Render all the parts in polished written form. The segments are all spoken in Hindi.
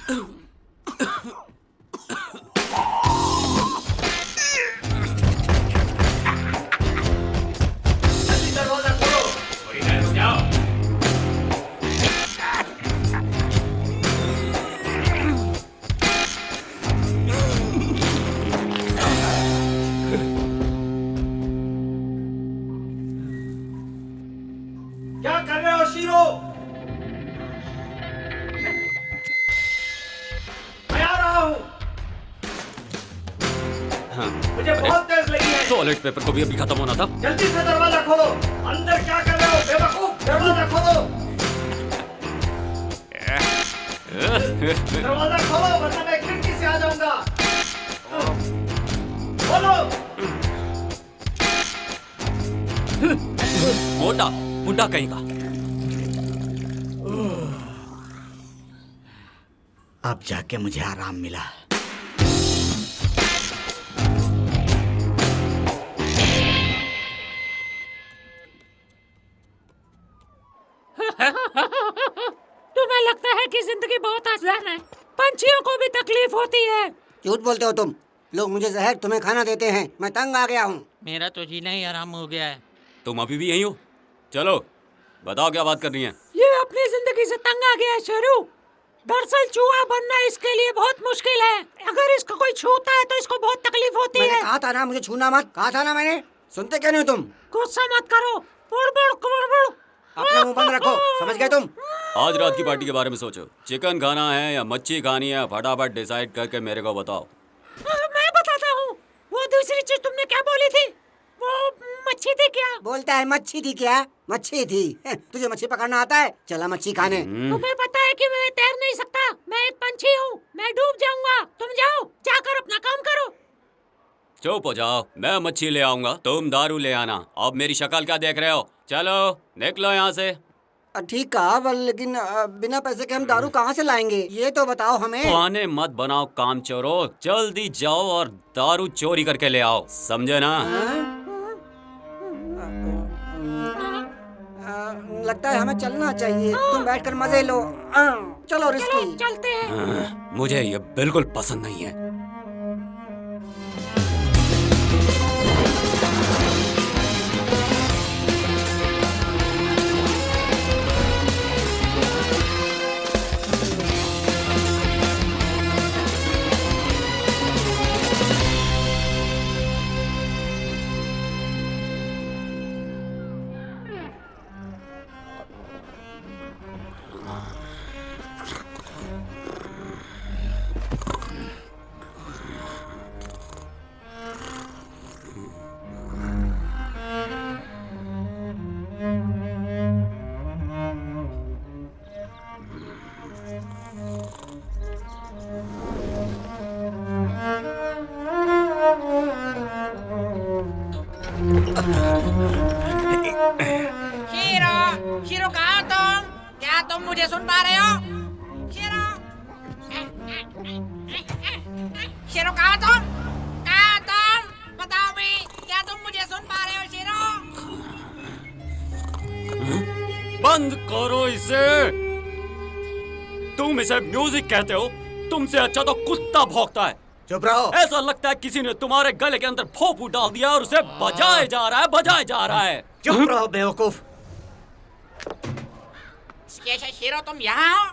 दरवाजा खोलो। कोई है तो जाओ। क्या कर रहे हो शीरो? मैं आ रहा हूँ। हाँ। मुझे बहुत तेज लगी है। टॉयलेट पेपर को भी अभी खत्म होना था। जल्दी से दरवाजा खोलो। अंदर क्या कर रहे हो बेवकूफ? दरवाजा खोलो। दरवाजा खोलो वरना मैं खिड़की से आ जाऊंगा। खोलो। मोटा मुंडा कहीं का। अब जाके मुझे आराम मिला। तुम्हें लगता है कि जिंदगी बहुत आसान है? पंछियों को भी तकलीफ होती है। झूठ बोलते हो तुम। लोग मुझे जहर, तुम्हें खाना देते हैं। मैं तंग आ गया हूँ। मेरा तो जीना ही आराम हो गया है। तुम अभी भी यहीं हो? चलो बताओ क्या बात करनी है। ये अपनी जिंदगी से तंग आ गया है शेरू। दरअसल चूहा बनना इसके लिए बहुत मुश्किल है। अगर इसको कोई छूता है तो इसको बहुत तकलीफ होती मैंने है। कहा था ना मुझे छूना मत। कहा था ना मैंने। सुनते क्यों नहीं हो तुम? गुस्सा मत करो। बुड़बुड़ कुड़बुड़। अपना मुंह बंद रखो। समझ गए तुम? आज रात की पार्टी के बारे में सोचो। चिकन खाना है या मच्छी खानी है, फटाफट डिसाइड करके मेरे को बताओ। मैं बताता हूँ। वो दूसरी चीज तुमने क्या बोली थी? वो मच्छी थी क्या? बोलता है मच्छी थी क्या? मच्छी थी। तुझे मच्छी पकड़ना आता है? चला मच्छी खाने। तुम्हें पता है कि मैं तैर नहीं सकता। मैं एक पंछी हूँ। मैं डूब जाऊंगा। तुम जाओ, जाकर अपना काम करो। चुप हो जाओ। मैं मच्छी ले आऊंगा, तुम दारू ले आना। अब मेरी शक्ल क्या देख रहे हो? चलो निकलो यहाँ से। ठीक कहा, पर लेकिन बिना पैसे के हम दारू कहाँ से लाएंगे? ये तो बताओ हमें। बहाने मत बनाओ काम चोरो। जल्दी जाओ और दारू चोरी करके ले आओ, समझे ना? लगता है हमें चलना चाहिए। तुम बैठकर मजे लो। चलो रिस्की। चलते हैं। मुझे ये बिल्कुल पसंद नहीं है। शीरो, शीरो कहाँ हो तुम? क्या तुम मुझे सुन पा रहे हो? शीरो, शीरो कहाँ हो तुम? कहाँ हो तुम? बताओ भी, क्या तुम मुझे सुन पा रहे हो शीरो? बंद करो इसे। तुम इसे म्यूजिक कहते हो? तुमसे अच्छा तो कुत्ता भौंकता है। चुप रहो। ऐसा लगता है किसी ने तुम्हारे गले के अंदर भोंपू डाल दिया और उसे बजाए जा रहा है, बजाए जा रहा है। चुप रहो बेवकूफ। शीरो तुम यहाँ हो?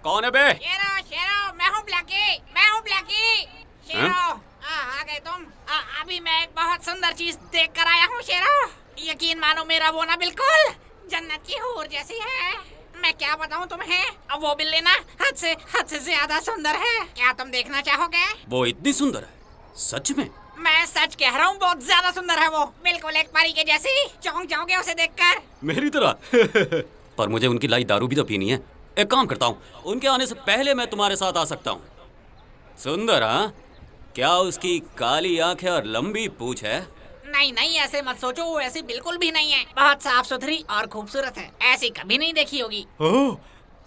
कौन है बे? शीरो, शीरो, मैं हूँ ब्लैकी, मैं हूँ ब्लैकी। शीरो, आ गए तुम। अभी मैं एक बहुत सुंदर चीज देख कर आया हूँ शीरो। यकीन मानो मेरा वो ना बिल्कुल जन्नत की हूर जैसी है। मैं क्या बताऊँ तुम्हें? अब वो बिल्ली ना हद से ज्यादा सुंदर है। क्या तुम देखना चाहोगे? वो इतनी सुंदर है? सच में? मैं सच कह रहा हूँ, बहुत ज्यादा सुंदर है वो। बिल्कुल एक परी के जैसी। चौंक जाओगे उसे देखकर। मेरी तरह? पर मुझे उनकी लाई दारू भी तो पीनी है। एक काम करता हूँ, उनके आने से पहले मैं तुम्हारे साथ आ सकता हूँ। सुंदर हाँ? क्या उसकी काली आंखें और लंबी पूंछ है? नहीं नहीं, ऐसे मत सोचो। वो ऐसी बिल्कुल भी नहीं है। बहुत साफ सुथरी और खूबसूरत है। ऐसी कभी नहीं देखी होगी। ओह,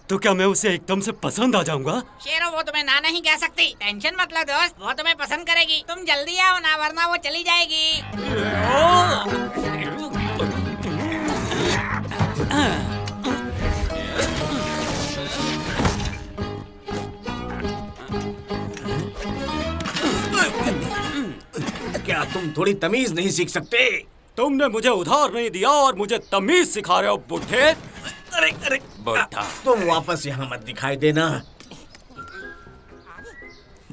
तो क्या मैं उसे एकदम से पसंद आ जाऊंगा? शेरो, वो तुम्हें ना नहीं कह सकती। टेंशन मत लो दोस्त, वो तुम्हें पसंद करेगी। तुम जल्दी आओ ना, वरना वो चली जाएगी। तुम थोड़ी तमीज नहीं सीख सकते? तुमने मुझे उधार नहीं दिया और मुझे तमीज सिखा रहे हो बुढ़े। अरे अरे बुढ़ा। तुम वापस यहाँ मत दिखाई देना।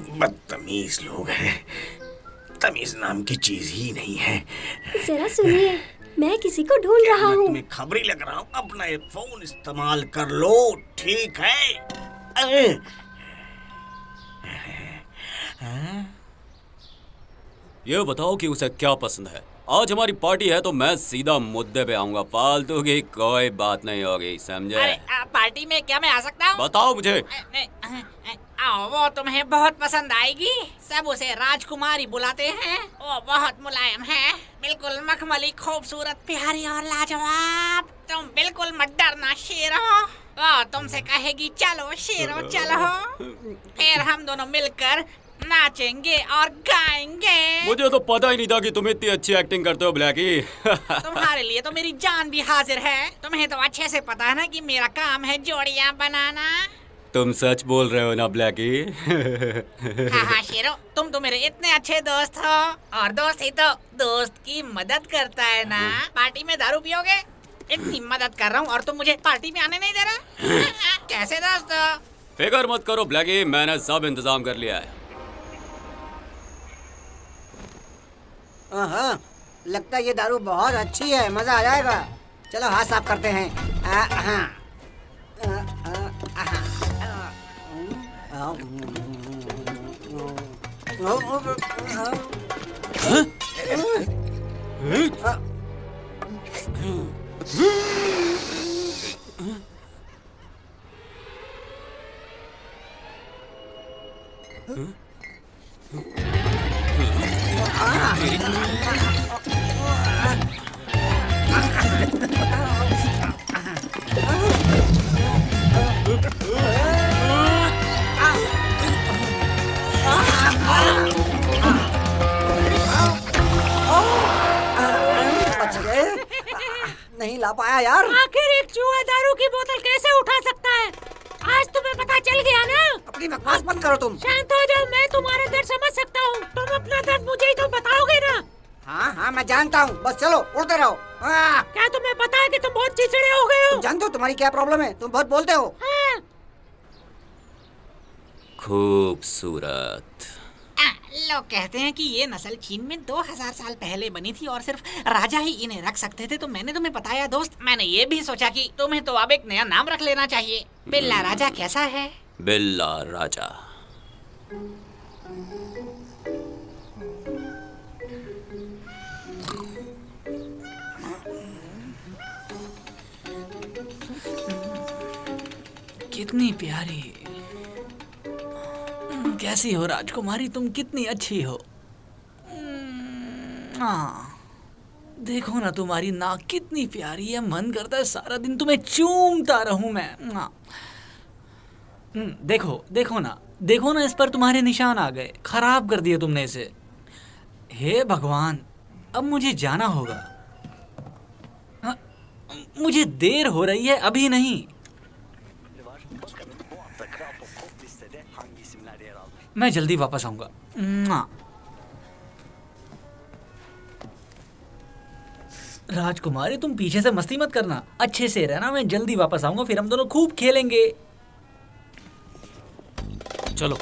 बदतमीज लोग हैं। तमीज नाम की चीज ही नहीं है। जरा सुनिए, मैं किसी को ढूंढ रहा मैं हूँ। तुम्हें खबरी लग रहा हूँ। अपना ये फोन इस्तेमाल कर लो, ठीक है? अरे ये बताओ कि उसे क्या पसंद है। आज हमारी पार्टी है तो मैं सीधा मुद्दे पे आऊंगा। फालतू की कोई बात नहीं होगी, समझे? अरे पार्टी में क्या मैं आ सकता हूँ? बताओ मुझे। वो तुम्हें बहुत पसंद आएगी। सब उसे राजकुमारी बुलाते हैं। वो बहुत मुलायम है, बिल्कुल मखमली, खूबसूरत, प्यारी और लाजवाब। तुम बिल्कुल मत डरना शेरो। वो तुमसे कहेगी चलो शेरो चलो। फिर हम दोनों मिलकर नाचेंगे और गाएंगे। मुझे तो पता ही नहीं था कि तुम इतनी अच्छी एक्टिंग करते हो ब्लैकी। तुम्हारे लिए तो मेरी जान भी हाजिर है। तुम्हें तो अच्छे से पता है ना कि मेरा काम है जोड़ियां बनाना। तुम सच बोल रहे हो ना ब्लैकी? हाँ शेरो, तुम तो मेरे इतने अच्छे दोस्त हो। और दोस्त ही तो दोस्त की मदद करता है ना। पार्टी में दारू पियोगे? इतनी मदद कर रहा हूँ और तुम मुझे पार्टी में आने नहीं दे रहा। कैसे दोस्त? फिकर मत करो ब्लैकी, मैंने सब इंतजाम कर लिया है। हाँ, लगता है ये दारू बहुत अच्छी है, मजा आ जाएगा। चलो हाथ साफ करते हैं। बच गए। नहीं ला पाया यार। आखिर एक चूहा दारू की बोतल कैसे उठा सकता है? आज तुम्हें पता चल गया ना? अपनी बकवास बंद करो तुम। शांत हो जाओ, मैं तुम्हारा दर्द समझ सकता हूँ। तुम अपना दर्द मुझे ही तो बताओगे ना? हाँ हाँ मैं जानता हूँ, बस चलो उड़ते रहो। हाँ। क्या तुम्हें पता है कि तुम बहुत चिड़चिड़े हो गए हो? तुम जानते हो तुम्हारी क्या प्रॉब्लम है? तुम बहुत बोलते हो। हाँ। खूबसूरत। लोग कहते हैं कि ये नस्ल चीन में 2000 साल पहले बनी थी और सिर्फ राजा ही इन्हें रख सकते थे। तो मैंने तुम्हें बताया दोस्त। मैंने ये भी सोचा कि तुम्हें तो अब एक नया नाम रख लेना चाहिए। बिल्ला राजा कैसा है? बिल्ला राजा। कितनी प्यारी, कैसी हो राजकुमारी? तुम कितनी अच्छी हो। हाँ, देखो ना तुम्हारी नाक कितनी प्यारी है। मन करता है सारा दिन तुम्हें चूमता रहूं मैं। देखो देखो ना, देखो ना, इस पर तुम्हारे निशान आ गए। खराब कर दिए तुमने इसे। हे भगवान, अब मुझे जाना होगा। मुझे देर हो रही है, अभी नहीं। मैं जल्दी वापस आऊंगा। राजकुमारी, तुम पीछे से मस्ती मत करना, अच्छे से रहना। मैं जल्दी वापस आऊंगा, फिर हम दोनों खूब खेलेंगे। चलो।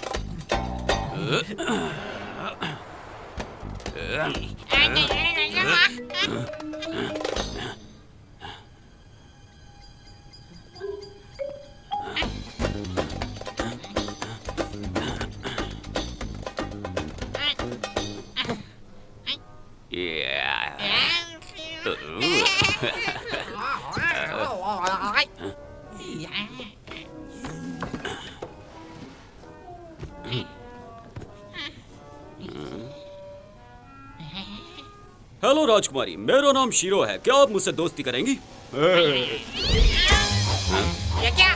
हेलो राजकुमारी, मेरा नाम शीरो है। क्या आप मुझसे दोस्ती करेंगी? ये क्या?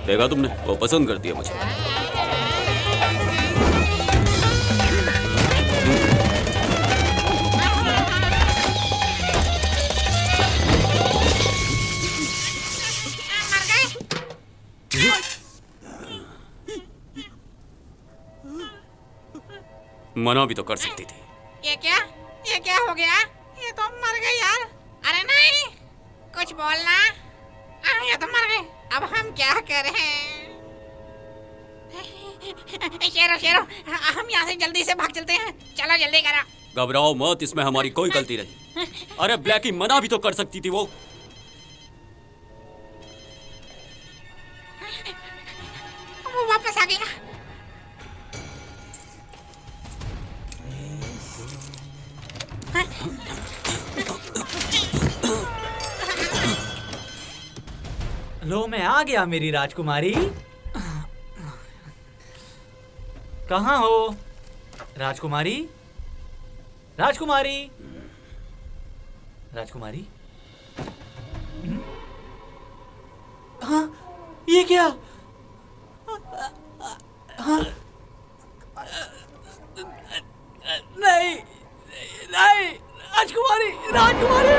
देखा तुमने, वो पसंद करती है मुझे। मर गए? मना भी तो कर सकती थी। ये क्या हो गया? ये तो मर गए यार। अरे नहीं, कुछ बोलना। ये तो मर गए। अब हम क्या करें? शेरो, हम यहाँ से जल्दी से भाग चलते हैं। चलो जल्दी करो। घबराओ मत, इसमें हमारी कोई गलती नहीं। अरे ब्लैकी, मना भी तो कर सकती थी वो। वापस आ गया। लो, मैं आ गया मेरी राजकुमारी। कहाँ हो राजकुमारी? राजकुमारी, राजकुमारी। हाँ, ये क्या? हाँ, नहीं, नहीं, राजकुमारी, राजकुमारी।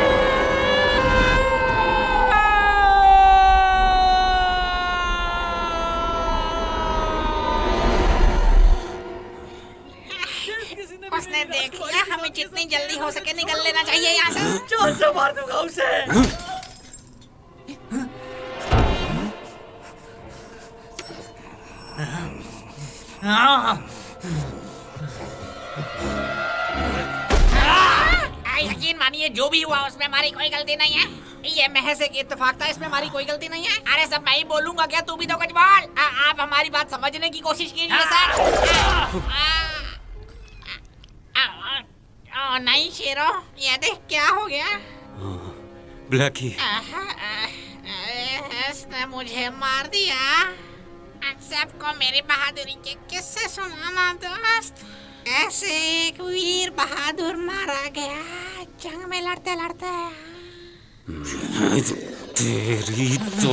उसने देख लिया। हमें जितनी जल्दी हो सके निकल लेना चाहिए यहाँ से। जोर से मार दूंगा उसे। यकीन मानिए, जो भी हुआ उसमें हमारी कोई गलती नहीं है। ये महज एक इत्तेफाक था, इसमें हमारी कोई गलती नहीं है। अरे सब मैं ही बोलूंगा क्या? तू भी तो कुछ बोल। आप हमारी बात समझने की कोशिश कीजिए सर। नहीं शेरो, ये देख क्या हो गया। ब्लैकी, इसने मुझे मार दिया। सबको मेरी बहादुरी के किस्से सुनाना दोस्त। ऐसे एक वीर बहादुर मारा गया जंग में लड़ते लड़ते। तेरी तो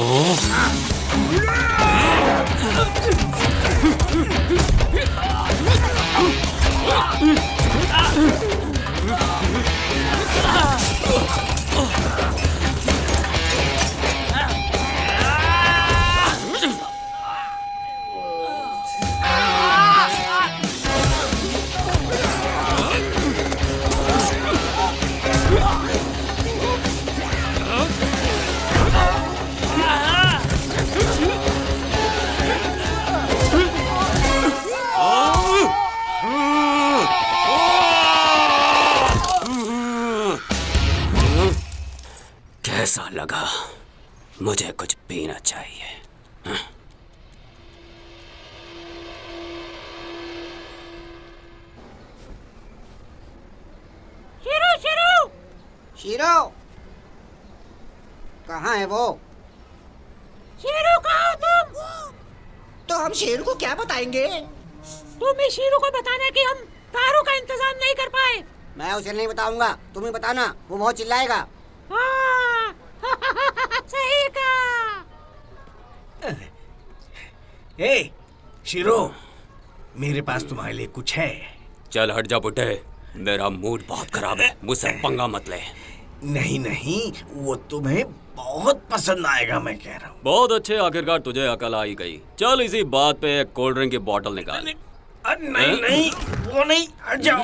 कैसा लगा? मुझे कुछ पीना चाहिए। शीरो, कहाँ है वो? शेरू, कहाँ हो तुम? तो हम शेर को क्या बताएंगे? तुम इस शेरू को बताना कि हम दारू का इंतजाम नहीं कर पाए। मैं उसे नहीं बताऊंगा, तुम ही बताना, वो बहुत चिल्लाएगा। हाँ, सही कहा। ए शीरो, मेरे पास तुम्हारे लिए कुछ है। चल हट जा बुड्ढे, मेरा मूड बहुत खराब है, मुझसे पंगा मत ले। नहीं, वो तुम्हें बहुत पसंद आएगा, मैं कह रहा हूँ। बहुत अच्छे, आखिरकार तुझे अकल आई गई। चल इसी बात पे एक कोल्ड ड्रिंक की बोतल निकाल। नहीं, वो नहीं, हट जाओ।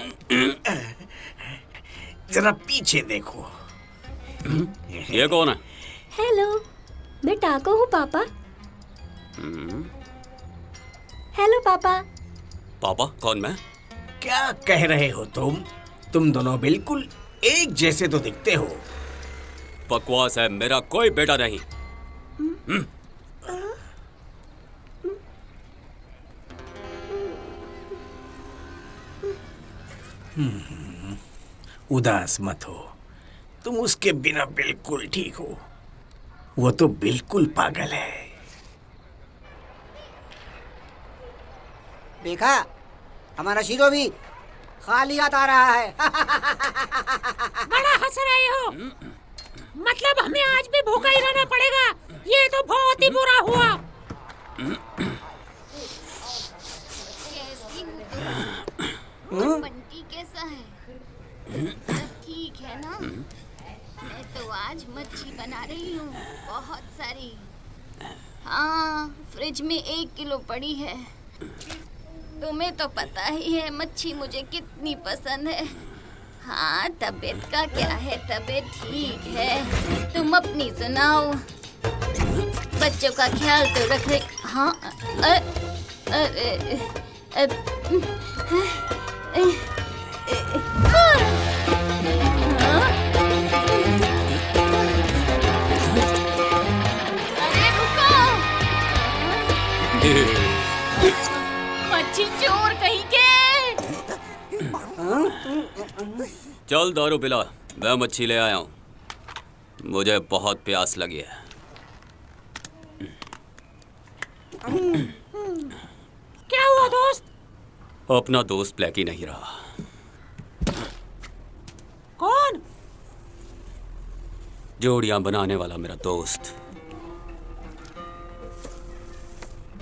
जरा पीछे देखो। ये कौन है? हेलो, मैं टाको हूँ पापा। हेलो पापा। पापा? कौन मैं? क्या कह रहे हो तुम दोनों बिल्कुल एक जैसे तो दिखते हो। बकवास है, मेरा कोई बेटा नहीं। उदास मत हो, तुम उसके बिना बिल्कुल ठीक हो। वो तो बिल्कुल पागल है। देखा, हमारा शीरो भी खाली हाथ आ रहा है। बड़ा हंस रहे हो। मतलब हमें आज भी भूखा ही रहना पड़ेगा। ये तो बहुत ही बुरा हुआ। बंटी कैसा है? सब ठीक है ना? मैं तो आज मच्छी बना रही हूँ, बहुत सारी। हाँ, फ्रिज में 1 किलो पड़ी है। तुम्हें तो पता ही है मच्छी मुझे कितनी पसंद है। हाँ, तबीयत का क्या है? तबीयत ठीक है। तुम अपनी सुनाओ। बच्चों का ख्याल तो रख रहे। हाँ, अरे रुको, मच्छी चोर कहीं के। चल दारू पिला, मैं मच्छी ले आया हूँ। मुझे बहुत प्यास लगी है। क्या हुआ दोस्त? अपना दोस्त ब्लैकी नहीं रहा। कौन? जोड़ियां बनाने वाला मेरा दोस्त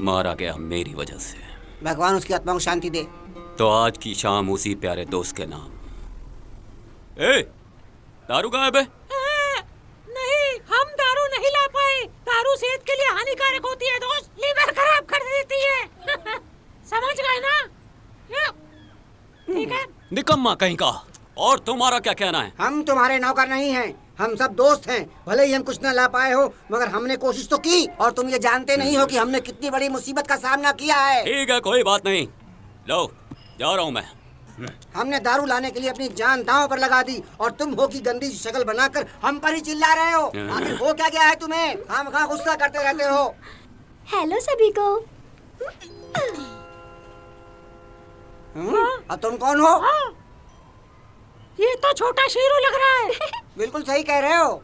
मारा गया मेरी वजह से। भगवान उसकी आत्मा को शांति दे। तो आज की शाम उसी प्यारे दोस्त के नाम। ए, दारू कहाँ है बे? नहीं, हम दारू नहीं ला पाए। दारू सेहत के लिए हानिकारक होती है दोस्त, लीवर खराब कर देती है। समझ गए ना? ठीक है। निकम्मा कहीं का। और तुम्हारा क्या कहना है? हम तुम्हारे नौकर नहीं हैं, हम सब दोस्त हैं। भले ही हम कुछ न ला पाए हो, मगर हमने कोशिश तो की। और तुम ये जानते नहीं हो कि हमने कितनी बड़ी मुसीबत का सामना किया है। ठीक है, कोई बात नहीं। लो, जा रहा हूँ मैं। हमने दारू लाने के लिए अपनी जान दांव पर लगा दी, और तुम हो की गंदी सी शक्ल बनाकर हम पर ही चिल्ला रहे हो। आखिर हो क्या गया है तुम्हें? हम कहाँ गुस्सा करते रहते हो। हेलो सभी को। और तुम कौन हो? ये तो छोटा शेरू लग रहा है। बिल्कुल सही कह रहे हो।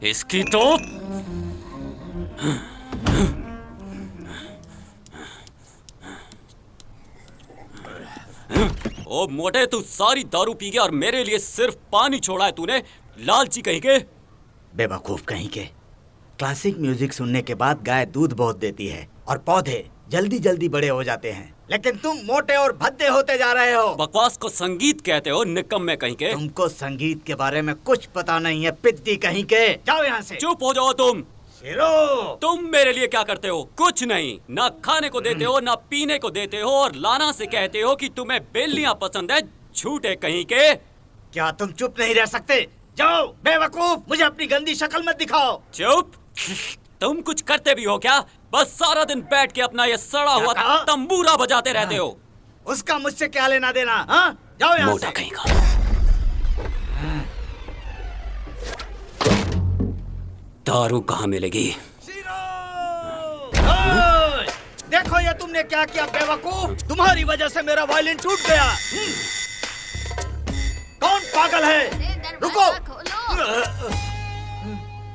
इसकी तो ओ मोटे, तू सारी दारू पी गया और मेरे लिए सिर्फ पानी छोड़ा है तूने। लालची कहीं के। बेवकूफ कहीं के। क्लासिक म्यूजिक सुनने के बाद गाय दूध बहुत देती है और पौधे जल्दी जल्दी बड़े हो जाते हैं, लेकिन तुम मोटे और भद्दे होते जा रहे हो। बकवास को संगीत कहते हो, निकम्मे कहीं के। तुमको संगीत के बारे में कुछ पता नहीं है, पिद्दी कहीं के। जाओ यहाँ से। चुप हो जाओ तुम। शेरो, तुम मेरे लिए क्या करते हो? कुछ नहीं। ना खाने को देते हो, ना पीने को देते हो, और लाना से कहते हो कि तुम्हें बेलियां पसंद है। झूठे कहीं के। क्या तुम चुप नहीं रह सकते? जाओ बेवकूफ, मुझे अपनी गंदी शक्ल मत दिखाओ। चुप। तुम कुछ करते भी हो क्या? बस सारा दिन बैठ के अपना ये सड़ा हुआ क्या कहा? तंबूरा बजाते रहते हो। उसका मुझसे क्या लेना देना? हाँ, जाओ यहाँ मोटा से। कहीं का। दारू कहाँ मिलेगी? ओए, देखो ये तुमने क्या किया बेवकूफ। तुम्हारी वजह से मेरा वायलिन टूट गया। कौन पागल है? अरे दरवाजा रुको। खोलो।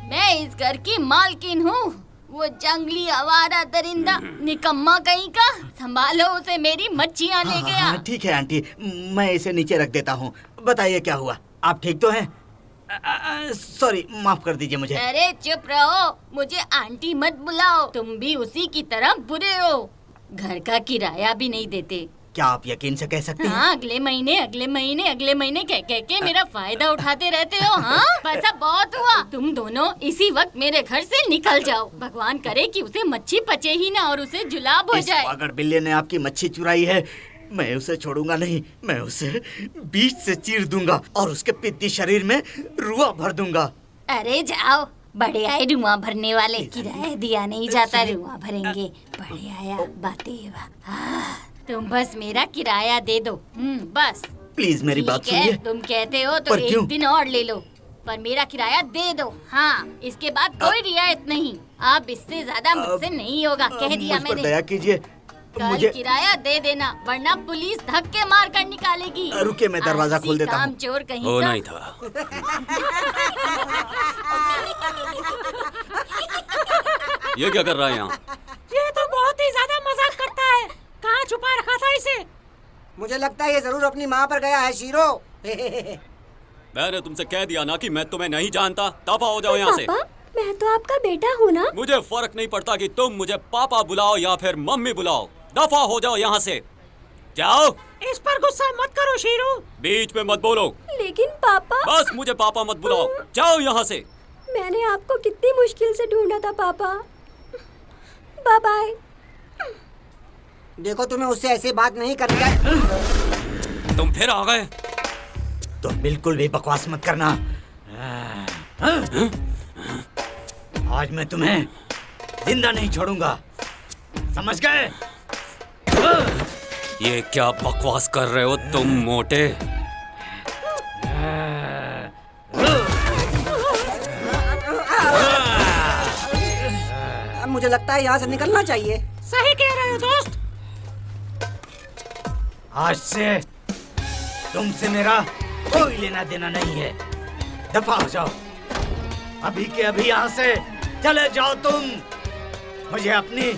मैं इस घर की मालकिन हूँ। वो जंगली आवारा दरिंदा निकम्मा कहीं का, संभालो उसे, मेरी मच्छियाँ ले गया। हाँ, ठीक है आंटी, मैं इसे नीचे रख देता हूँ। बताइए क्या हुआ? आप ठीक तो हैं? सॉरी, माफ कर दीजिए मुझे। अरे चुप रहो, मुझे आंटी मत बुलाओ। तुम भी उसी की तरह बुरे हो। घर का किराया भी नहीं देते। क्या आप यकीन से कह सकते हैं? हाँ, अगले महीने कह के मेरा फायदा उठाते रहते हो। हाँ, पैसा बहुत हुआ। तुम दोनों इसी वक्त मेरे घर से निकल जाओ। भगवान करे कि उसे मच्छी पचे ही ना और उसे जुलाब हो इस जाए। पागल बिल्ली ने आपकी मच्छी चुराई है। मैं उसे छोड़ूंगा नहीं। मैं उसे बीच से चीर दूंगा और उसके पिद्दी शरीर में रुआ भर दूंगा। अरे जाओ, बड़े आए रुआ भरने वाले। किराया दिया नहीं जाता, रुआ भरेंगे। बड़े आया बातें। हाँ, तुम बस मेरा किराया दे दो। बस। प्लीज मेरी बात ठीक है, सुनिए। तुम कहते हो तो पर एक क्यों? दिन और ले लो, पर मेरा किराया दे दो। हाँ, इसके बाद कोई रियायत नहीं। अब इससे ज्यादा मुझसे नहीं होगा, कह दिया मुझ पर मैंने। दया कीजिए। कल मुझे किराया दे देना, वरना पुलिस धक्के मार कर निकालेगी। रुकिए, मैं दरवाजा खोल देता हूँ। काम चोर कहीं होना का। ही था। ये क्या कर रहा है यहाँ? ये तो बहुत ही ज्यादा मजाक करता है। कहाँ छुपा रखा था इसे? मुझे लगता है ये जरूर अपनी माँ पर गया है शीरो। मैंने तुमसे कह दिया ना कि मैं तुम्हें नहीं जानता। दफा हो जाओ यहाँ से। पापा, मैं तो आपका बेटा हूँ ना। मुझे फर्क नहीं पड़ता कि तुम मुझे पापा बुलाओ या फिर मम्मी बुलाओ। दफा हो जाओ यहाँ से। जाओ। इस पर गुस्सा मत करो शीरू। बीच में मत बोलो। लेकिन पापा, बस मुझे पापा मत बुलाओ, जाओ यहाँ से। मैंने आपको कितनी मुश्किल से ढूंढा था पापा। Bye bye. देखो तुम्हें उससे ऐसी बात नहीं करनी है। तुम फिर आ गए। तो बिल्कुल भी बकवास मत करना। आज मैं तुम्हें जिंदा नहीं छोड़ूंगा, समझ गए? ये क्या बकवास कर रहे हो तुम मोटे? मुझे लगता है यहाँ से निकलना चाहिए। सही कह रहे हो दोस्त। आज से तुमसे मेरा कोई लेना देना नहीं है। दफा हो जाओ, अभी के अभी यहाँ से चले जाओ तुम। मुझे अपनी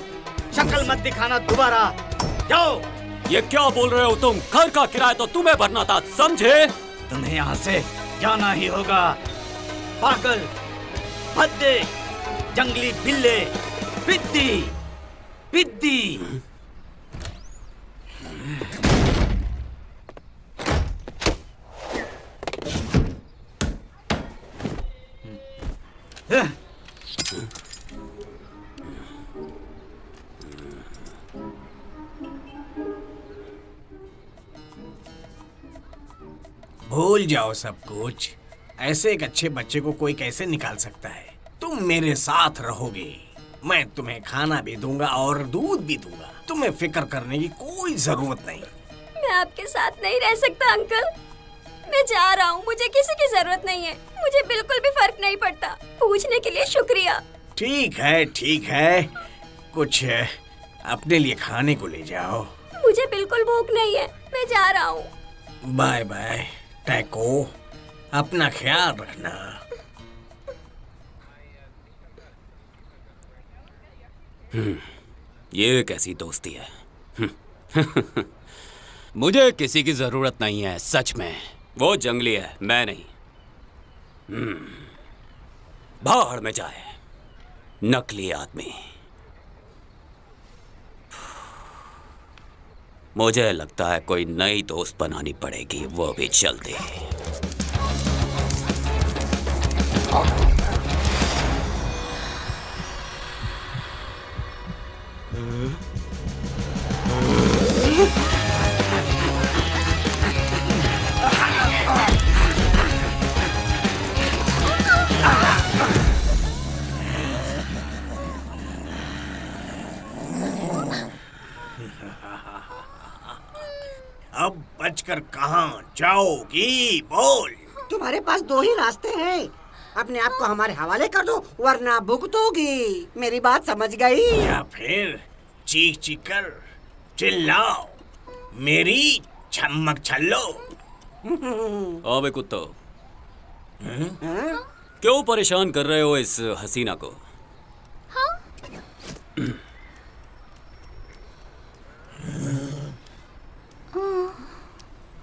शक्ल मत दिखाना दोबारा, जाओ। ये क्या बोल रहे हो तुम? घर का किराया तो तुम्हें भरना था, समझे? तुम्हें यहाँ से जाना ही होगा। पागल, भद्दे, जंगली बिल्ले, पिद्दी, पिद्दी। भूल जाओ सब कुछ। ऐसे एक अच्छे बच्चे को कोई कैसे निकाल सकता है? तुम मेरे साथ रहोगे, मैं तुम्हें खाना भी दूंगा और दूध भी दूंगा। तुम्हें फिक्र करने की कोई जरूरत नहीं। मैं आपके साथ नहीं रह सकता अंकल। मैं जा रहा हूँ, मुझे किसी की जरूरत नहीं है। मुझे बिल्कुल भी फर्क नहीं पड़ता। पूछने के लिए शुक्रिया। ठीक है, ठीक है, कुछ अपने लिए खाने को ले जाओ। मुझे बिल्कुल भूख नहीं है, मैं जा रहा हूँ। बाय बाय टैको, अपना ख्याल रखना। ये कैसी दोस्ती है? मुझे किसी की जरूरत नहीं है, सच में। वो जंगली है, मैं नहीं। भाड़ में जाए नकली आदमी। मुझे लगता है कोई नई दोस्त बनानी पड़ेगी, वो भी जल्दी। अब बचकर कहाँ जाओगी? बोल। तुम्हारे पास दो ही रास्ते हैं। अपने आप को हमारे हवाले कर दो, वरना भुगतोगी। मेरी बात समझ गई? या फिर चीख चीख कर चिल्लाओ, मेरी छमक छल्लो। अबे कुत्तो, क्यों परेशान कर रहे हो इस हसीना को?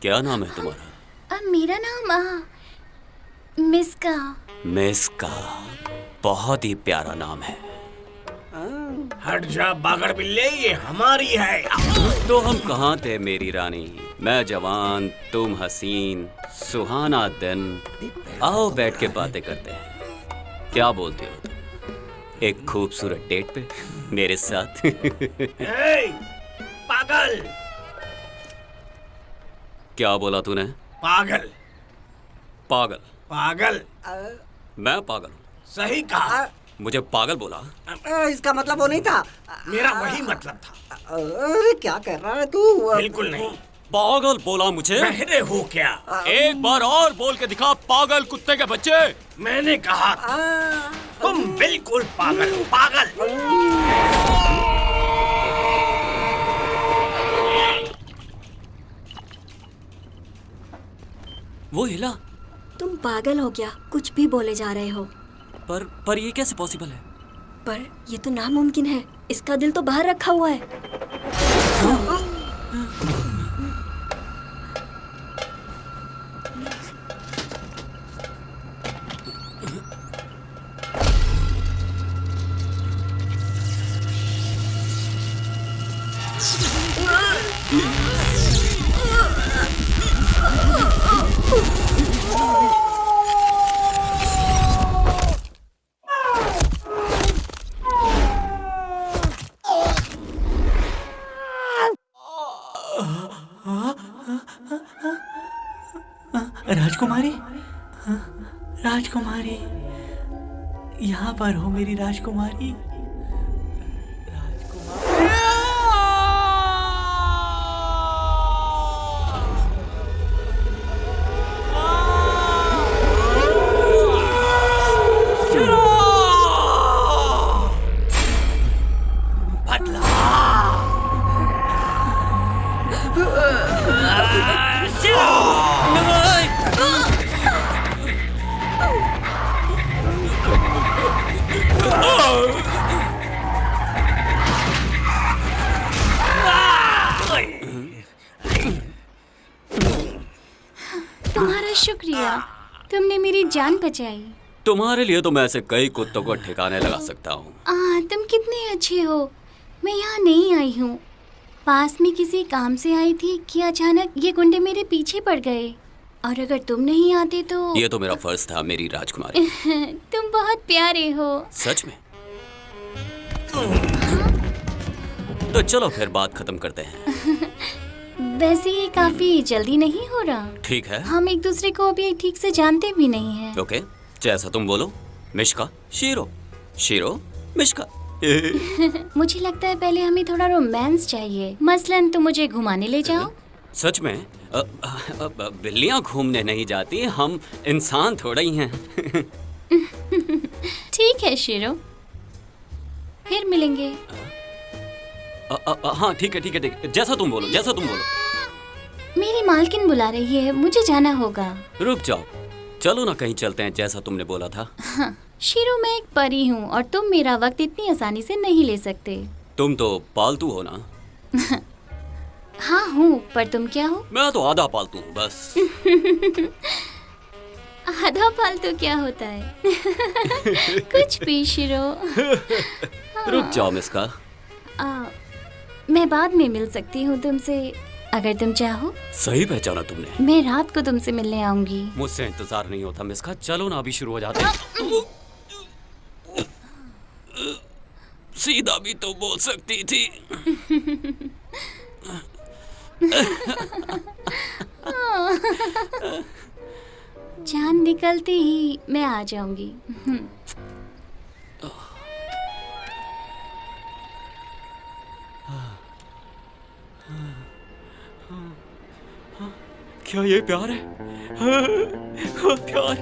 क्या नाम है तुम्हारा? मेरा नाम मिस्का। मिस्का, बहुत ही प्यारा नाम है। हट जा बागड़ बिल्ले, ये हमारी है। तो हम कहाँ थे मेरी रानी? मैं जवान, तुम हसीन, सुहाना दिन। आओ बैठ के बातें करते हैं। क्या बोलते हो तुम? एक खूबसूरत डेट पे मेरे साथ? ए, पागल। क्या बोला तूने? पागल। पागल? पागल। मैं पागल हूँ? सही कहा। मुझे पागल बोला? इसका मतलब वो नहीं था। मेरा वही मतलब था। अरे क्या कर रहा है तू? बिल्कुल नहीं। पागल बोला मुझे? बहरे हो क्या? एक बार और बोल के दिखा, पागल कुत्ते के बच्चे। मैंने कहा तुम बिल्कुल पागल हो, पागल। वो हिला। तुम पागल हो क्या? कुछ भी बोले जा रहे हो। पर ये कैसे पॉसिबल है? पर ये तो नामुमकिन है। इसका दिल तो बाहर रखा हुआ है। राजकुमारी, हाँ, राजकुमारी, यहाँ पर हो मेरी राजकुमारी। तुम्हारा शुक्रिया, तुमने मेरी जान बचाई। तुम्हारे लिए तो मैं ऐसे कई कुत्तों को ठिकाने लगा सकता हूँ। तुम कितने अच्छे हो। मैं यहाँ नहीं आई हूँ, पास में किसी काम से आई थी कि अचानक ये गुंडे मेरे पीछे पड़ गए, और अगर तुम नहीं आते तो। ये तो मेरा फर्ज था मेरी राजकुमारी। तुम बहुत प्यारे हो। सच में? तो चलो फिर बात खत्म करते हैं। वैसे ये काफी जल्दी नहीं हो रहा। ठीक है। हम एक दूसरे को अभी ठीक से जानते भी नहीं हैं। ओके, जैसा तुम बोलो। Mishka, shero, shero, Mishka. मुझे लगता है पहले हमें थोड़ा रोमांस चाहिए। मसलन तुम मुझे घुमाने ले जाओ। सच में? बिल्लियाँ घूमने नहीं जाती, हम इंसान थोड़ा ही हैं। ठीक है शीरो, फिर मिलेंगे। हाँ ठीक है ठीक है ठीक है, जैसा तुम बोलो, जैसा तुम बोलो। मेरी मालकिन बुला रही है, मुझे जाना होगा। रुक जाओ, चलो ना कहीं चलते हैं जैसा तुमने बोला था। हाँ, शीरो मैं एक परी हूँ और तुम मेरा वक्त इतनी आसानी से नहीं ले सकते। तुम तो पालतू हो ना? हाँ हूँ, पर तुम क्या हो? मैं तो आधा पालतू हूँ बस। आधा पालतू क्या होता है? कुछ भी शीरो। रुक जाओ मिस्का। मैं बाद में मिल सकती हूँ तुमसे, अगर तुम चाहो। सही पहचाना तुमने। मैं रात को तुमसे मिलने आऊंगी। मुझसे इंतजार नहीं होता मिस्का, चलो ना अभी शुरू हो जाते हैं। सीधा भी तो बोल सकती थी। जान निकलते ही मैं आ जाऊंगी। क्या ये प्यार है? प्यार।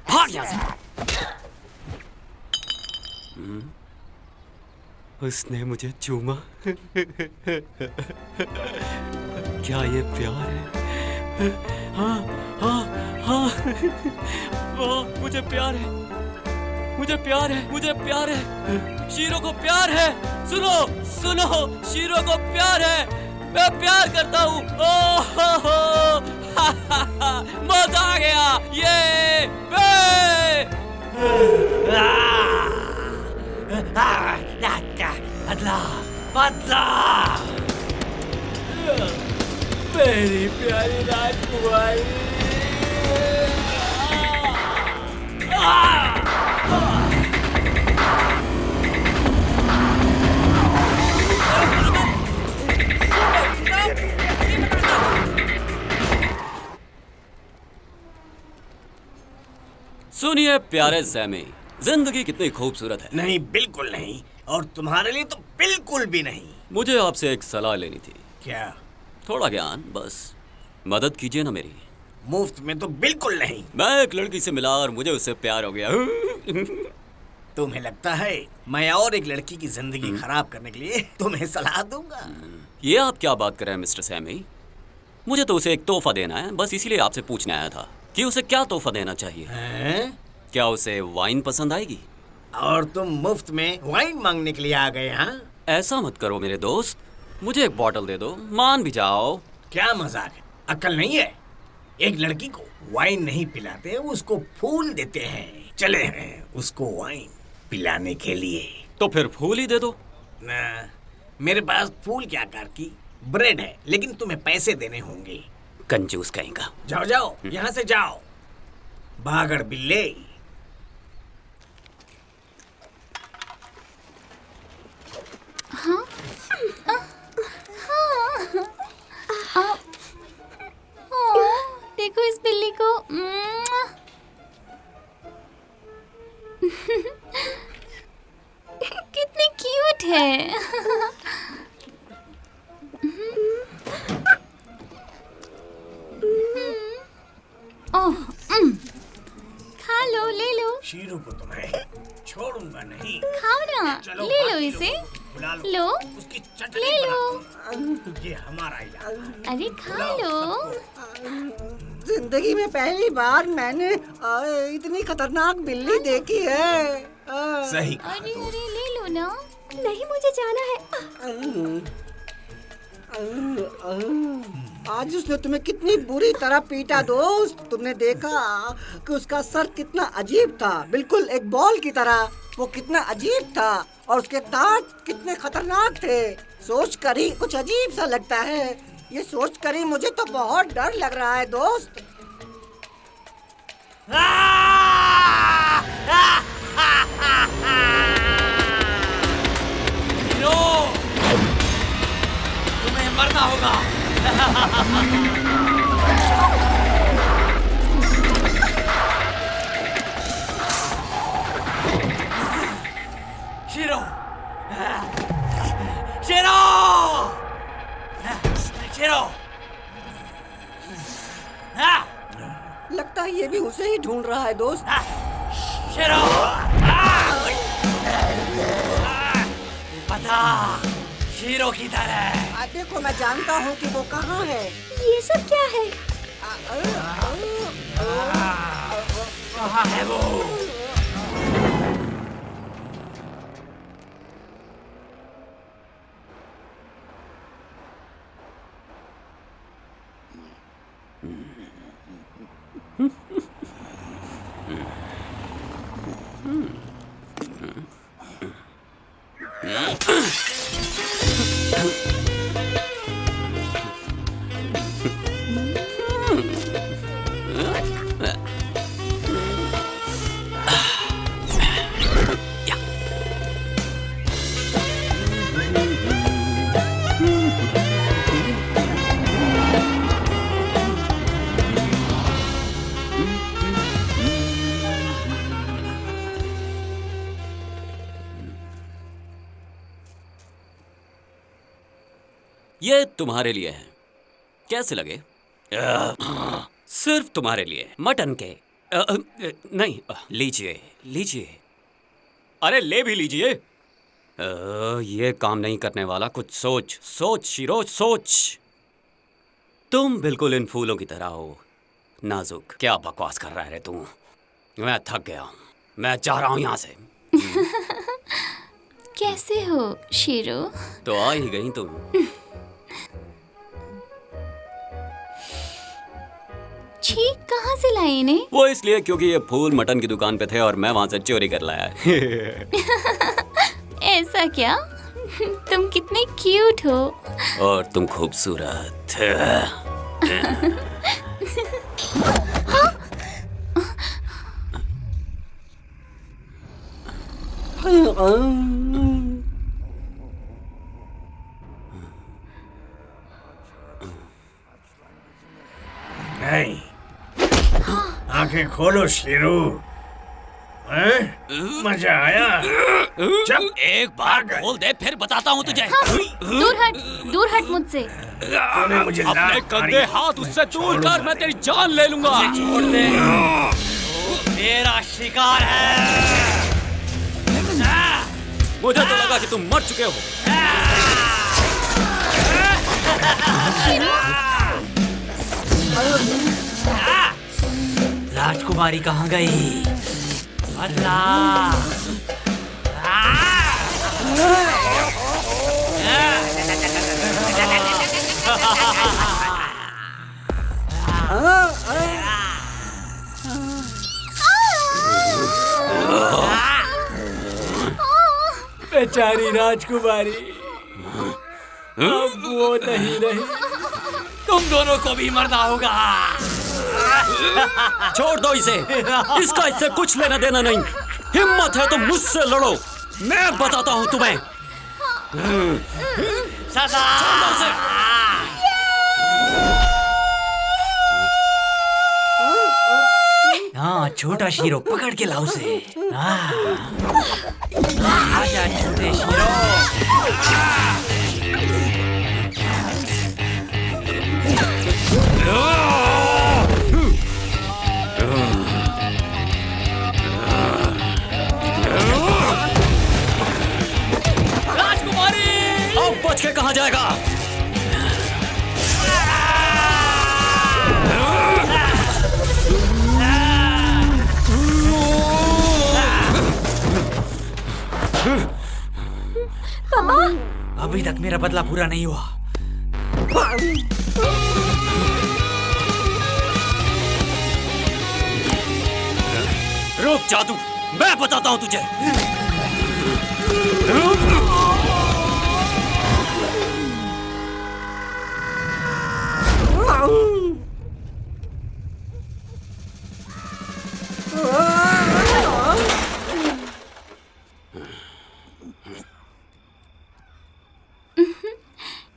भाग यहाँ से। उसने मुझे चूमा। क्या ये प्यार है? हाँ हाँ हाँ, मुझे प्यार है, मुझे प्यार है, मुझे प्यार है। शीरो को प्यार है। सुनो सुनो, शीरो को प्यार है। मैं प्यार करता हूँ। मजा आ गया। ये बदला बदला, मेरी प्यारी राजकुमारी। सुनिए प्यारे सैमी, जिंदगी कितनी खूबसूरत है। नहीं, बिल्कुल नहीं, और तुम्हारे लिए तो बिल्कुल भी नहीं। मुझे आपसे एक सलाह लेनी थी। क्या? थोड़ा ज्ञान, बस मदद कीजिए ना मेरी। मुफ्त में तो बिल्कुल नहीं। मैं एक लड़की से मिला और मुझे उससे प्यार हो गया। तुम्हें लगता है मैं और एक लड़की की जिंदगी खराब करने के लिए तुम्हें सलाह दूंगा? ये आप क्या बात कर रहे हैं मिस्टर सैमी? मुझे तो उसे एक तोहफा देना है, बस इसीलिए आपसे पूछने आया था कि उसे क्या तोहफा देना चाहिए। क्या उसे वाइन पसंद आएगी? और तुम मुफ्त में वाइन मांगने के लिए आ गए? हाँ, ऐसा मत करो मेरे दोस्त, मुझे एक बॉटल दे दो, मान भी जाओ। क्या मजाक है? अक्ल नहीं है? एक लड़की को वाइन नहीं पिलाते, उसको फूल देते हैं। चले हैं उसको वाइन पिलाने के लिए। तो फिर फूल ही दे दो ना, मेरे पास फूल के आकार की ब्रेड है, लेकिन तुम्हें पैसे देने होंगे। कंजूस कहीं का। जाओ जाओ, यहाँ से जाओ, भागड़ बिल्ले। को तुम्हें छोड़ूंगा नहीं। खाओ ना, चलो ले लो बाकी इसे। लोगों को बुला लो। लो, उसकी चटनी ले लो। बनाते हैं। ये हमारा इलाका है। अरे खा बुलाओ लो। सबको। जिंदगी में पहली बार मैंने इतनी खतरनाक बिल्ली देखी है। सही कहा अरे दोस्त। अरे ले लो ना। नहीं, मुझे जाना है। आज उसने तुम्हें कितनी बुरी तरह पीटा दोस्त। तुमने देखा कि उसका सर कितना अजीब था, बिल्कुल एक बॉल की तरह। वो कितना अजीब था और उसके दांत कितने खतरनाक थे। सोच कर ही कुछ अजीब सा लगता है। ये सोच कर ही मुझे तो बहुत डर लग रहा है दोस्त। हीरो, तुम्हें मरना होगा। शेरो, शेरो, शेरो। लगता है ये भी उसे ही ढूंढ रहा है दोस्त। शेरो, पता शेरों की तरह। देखो, मैं जानता हूँ कि वो कहाँ है। ये सब क्या है? कहाँ है वो? ये तुम्हारे लिए है, कैसे लगे? सिर्फ तुम्हारे लिए, मटन के। नहीं, लीजिए लीजिए। अरे ले भी लीजिए। ये काम नहीं करने वाला। कुछ सोच सोच शीरो, सोच। तुम बिल्कुल इन फूलों की तरह हो, नाजुक। क्या बकवास कर रहा है रे तू? मैं थक गया हूँ, मैं जा रहा हूँ यहाँ से। कैसे हो शीरो? तो आ ही गई तुम। छी, कहाँ से लाए इन्हें? वो इसलिए क्योंकि ये फूल मटन की दुकान पे थे और मैं वहां से चोरी कर लाया। ऐसा क्या? तुम कितने क्यूट हो। और तुम खूबसूरत। नहीं, आंखें खोलो शेरू। मजा आया? जब एक बार बोल दे फिर बताता हूँ तुझे। दूर हट मुझसे। तूने मुझे अपने कंधे हाथ उससे दूर कर, मैं तेरी जान ले लूंगा। छोड़ दे, मेरा शिकार है। मुझे तो लगा कि तुम मर चुके हो। राजकुमारी कहाँ गई? अल्लाह, बेचारी राजकुमारी, अब वो नहीं रही। तुम दोनों को भी मरना होगा। छोड़ दो इसे, इसका इससे कुछ लेना देना नहीं। हिम्मत है तो मुझसे लड़ो, मैं बताता हूँ तुम्हें। सजा। छोड़ दो उसे। हाँ, छोटा शीरो, पकड़ के लाओ उसे। आजा छोटे शीरो। बच के कहाँ जाएगा? पापा, अभी तक मेरा बदला पूरा नहीं हुआ। रुक जादू, मैं बताता हूँ तुझे।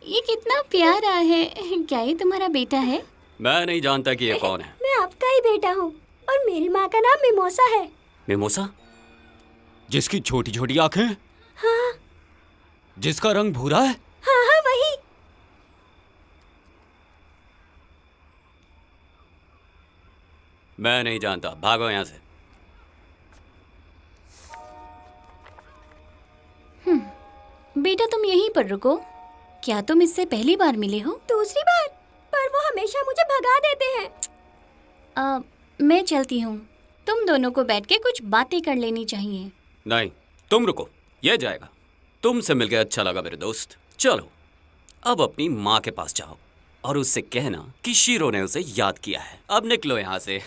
ये कितना प्यारा है। क्या ये तुम्हारा बेटा है? मैं नहीं जानता कि ये कौन है। मैं आपका ही बेटा हूँ और मेरी माँ का नाम मिमोसा है। मिमोसा? जिसकी छोटी छोटी आंखें? हाँ जिसका रंग भूरा है? हाँ हाँ, वही। मैं नहीं जानता, भागो यहाँ से। बेटा तुम यहीं पर रुको। क्या तुम इससे पहली बार मिले हो? दूसरी बार, पर वो हमेशा मुझे भगा देते हैं। मैं चलती हूँ। तुम दोनों को बैठ के कुछ बातें कर लेनी चाहिए। नहीं, तुम रुको, ये जाएगा। तुमसे मिलकर अच्छा लगा मेरे दोस्त। चलो अब अपनी माँ के पास जाओ और उससे कहना कि शीरो ने उसे याद किया है। अब निकलो यहाँ से।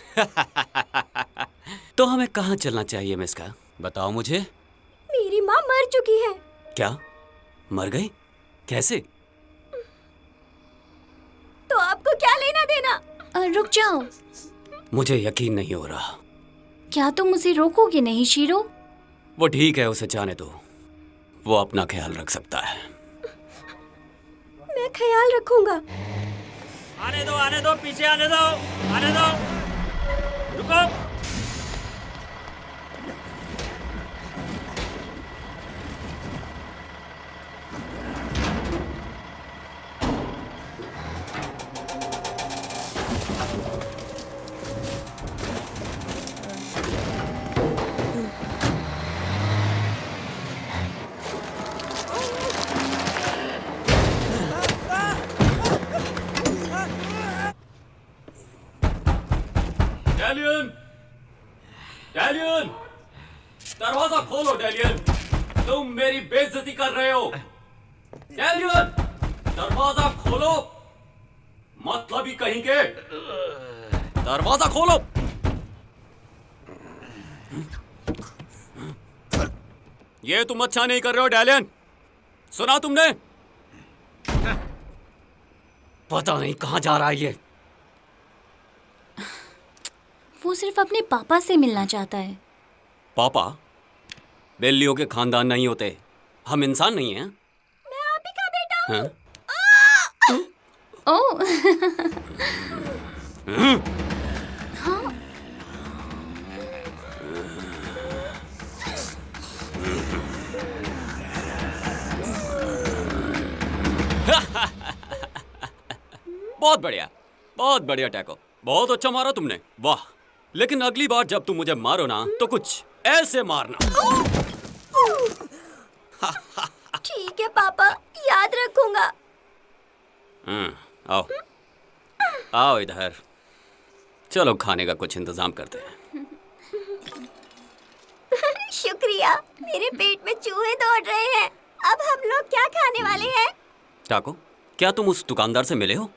तो हमें कहाँ चलना चाहिए मिस्का? बताओ मुझे। मेरी माँ मर चुकी है। क्या? मर गई? कैसे? तो आपको क्या लेना देना? रुक जाओ। मुझे यकीन नहीं हो रहा। क्या तुम उसे रोकोगे नहीं शीरो? वो ठीक है, उसे जाने दो। वो अपना ख्याल रख सकता है। मैं ख्याल रखूंगा। आने दो, पीछे आने दो, आने दो। रुको। डेलियन! डेलियन! दरवाजा खोलो डेलियन! तुम मेरी बेइज्जती कर रहे हो। डेलियन! दरवाजा खोलो। मतलब ही कहीं के। दरवाजा खोलो। ये तुम अच्छा नहीं कर रहे हो डेलियन। सुना तुमने? पता नहीं कहां जा रहा है ये। वो सिर्फ अपने पापा से मिलना चाहता है। पापा? बिल्लियों के खानदान नहीं होते। हम इंसान नहीं हैं। मैं आप ही का बेटा हूँ। हाँ? ओह। बहुत बढ़िया टैको। बहुत अच्छा मारा तुमने, वाह। लेकिन अगली बार जब तुम मुझे मारो ना तो कुछ ऐसे मारना। ठीक है पापा, याद रखूंगा। आओ आओ इधर। चलो खाने का कुछ इंतजाम करते हैं। शुक्रिया। मेरे पेट में चूहे दौड़ रहे हैं। अब हम लोग क्या खाने वाले हैं? टाको, क्या तुम उस दुकानदार से मिले हो?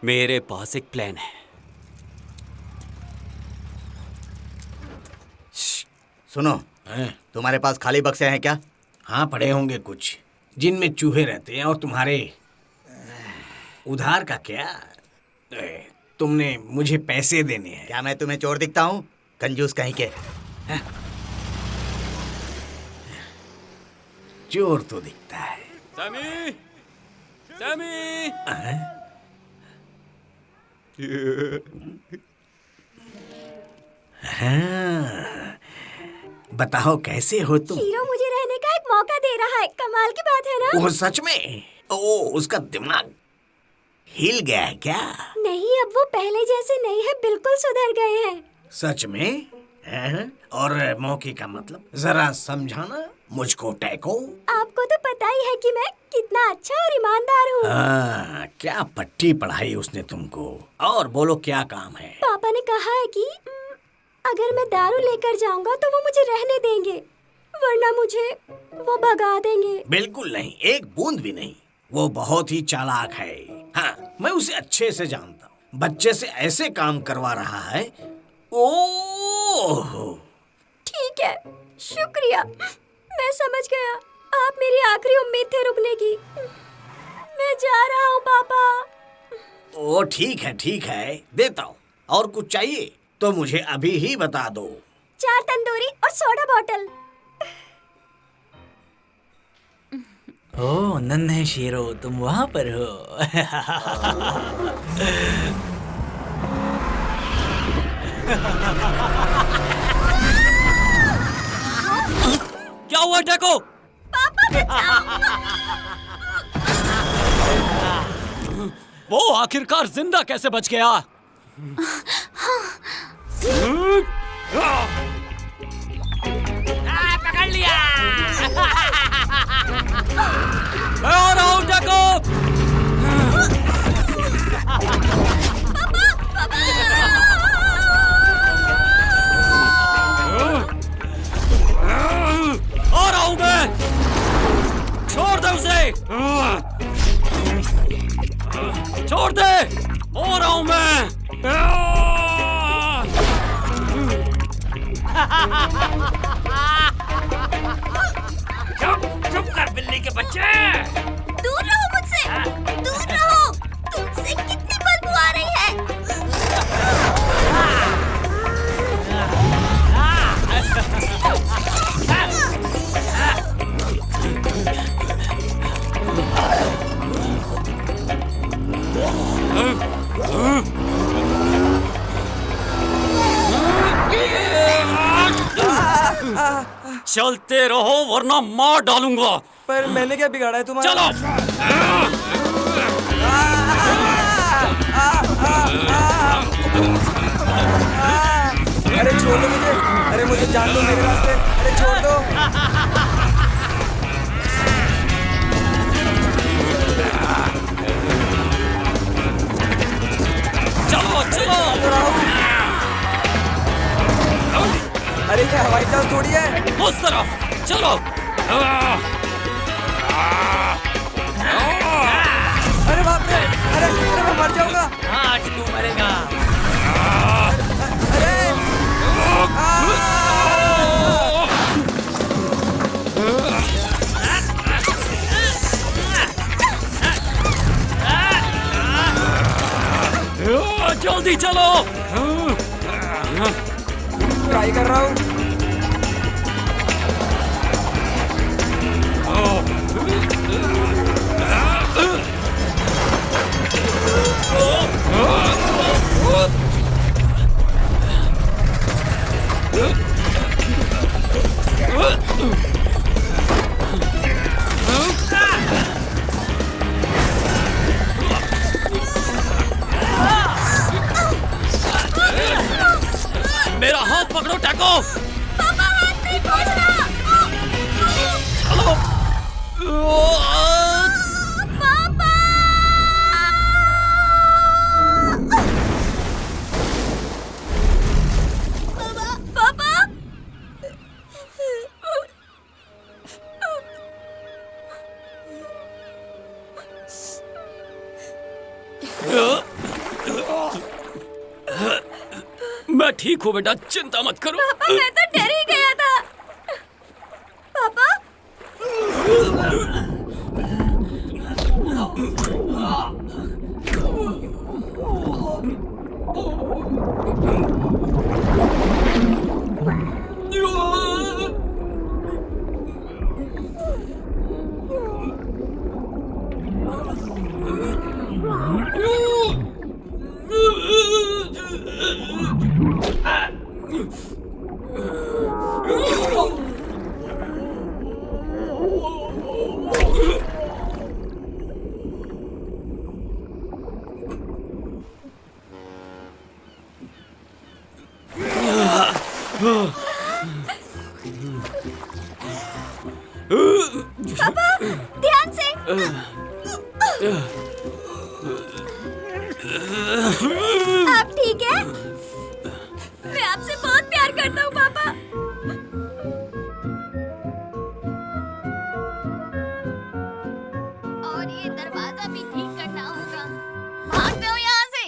मेरे पास एक प्लान है। सुनो, तुम्हारे पास खाली बक्से हैं क्या? हाँ, पड़े होंगे कुछ जिनमें चूहे रहते हैं। और तुम्हारे उधार का क्या? तुमने मुझे पैसे देने हैं। क्या मैं तुम्हें चोर दिखता हूँ? कंजूस कहीं के। चोर तो दिखता है। सैमी! सैमी! हाँ, बताओ कैसे हो तुम? हीरो मुझे रहने का एक मौका दे रहा है। कमाल की बात है ना? वो सच में? ओ, उसका दिमाग हिल गया है क्या? नहीं, अब वो पहले जैसे नहीं है, बिल्कुल सुधर गए हैं। सच में? हैं? और मौके का मतलब जरा समझाना मुझको टैको। आपको तो पता ही है कि मैं कितना अच्छा और ईमानदार हूँ। हाँ, क्या पट्टी पढ़ाई उसने तुमको। और बोलो क्या काम है? पापा ने कहा है कि अगर मैं दारू लेकर जाऊंगा तो वो मुझे रहने देंगे, वरना मुझे वो भगा देंगे। बिल्कुल नहीं, एक बूंद भी नहीं। वो बहुत ही चालाक है। हाँ, मैं उसे अच्छे से जानता हूँ। बच्चे से ऐसे काम करवा रहा है। ओह, ठीक है, शुक्रिया, मैं समझ गया। आप मेरी आखिरी उम्मीद थे रुकने की। मैं जा रहा हूँ पापा। ओ ठीक है, देता हूँ। और कुछ चाहिए तो मुझे अभी ही बता दो। 4 तंदूरी और सोडा बॉटल। ओ नन्हे शेरो, तुम वहाँ पर हो। क्या हुआ टैको? वो आखिरकार जिंदा कैसे बच गया? पकड़ लिया। मैं आ रहा हूँ टैको। आ रहा हूँ मैं। छोड़ दे उसे। छोड़ दे। आ रहा हूँ मैं। चुप कर बिल्ली के बच्चे। दूर रहो मुझसे, दूर रहो। तुमसे कितनी बदबू आ रही है। चलते रहो वरना मार डालूंगा। पर मैंने क्या बिगाड़ा है तुम्हारा? चलो। अरे छोड़ दो मुझे, अरे मुझे जान दो मेरे रास्ते, अरे छोड़ दो। चलो चलो। अरे क्या हवाई जहाज थोड़ी है। उस तरफ चलो। अरे बाप रे, अरे अरे मैं मर जाऊंगा। आज तू मरेगा। अरे जल्दी चलो। ट्राई कर रहा हूँ। मेरा हाथ पकड़ो टैको। पापा हाथ नहीं पहुंचना। चलो। पापा। पापा। मैं ठीक हूँ बेटा, चिंता मत करो। पापा मैं तो डर ही गया था। पापा। आप ठीक है? मैं आपसे बहुत प्यार करता हूँ पापा। और ये दरवाजा भी ठीक करना होगा। भागते हो यहाँ से?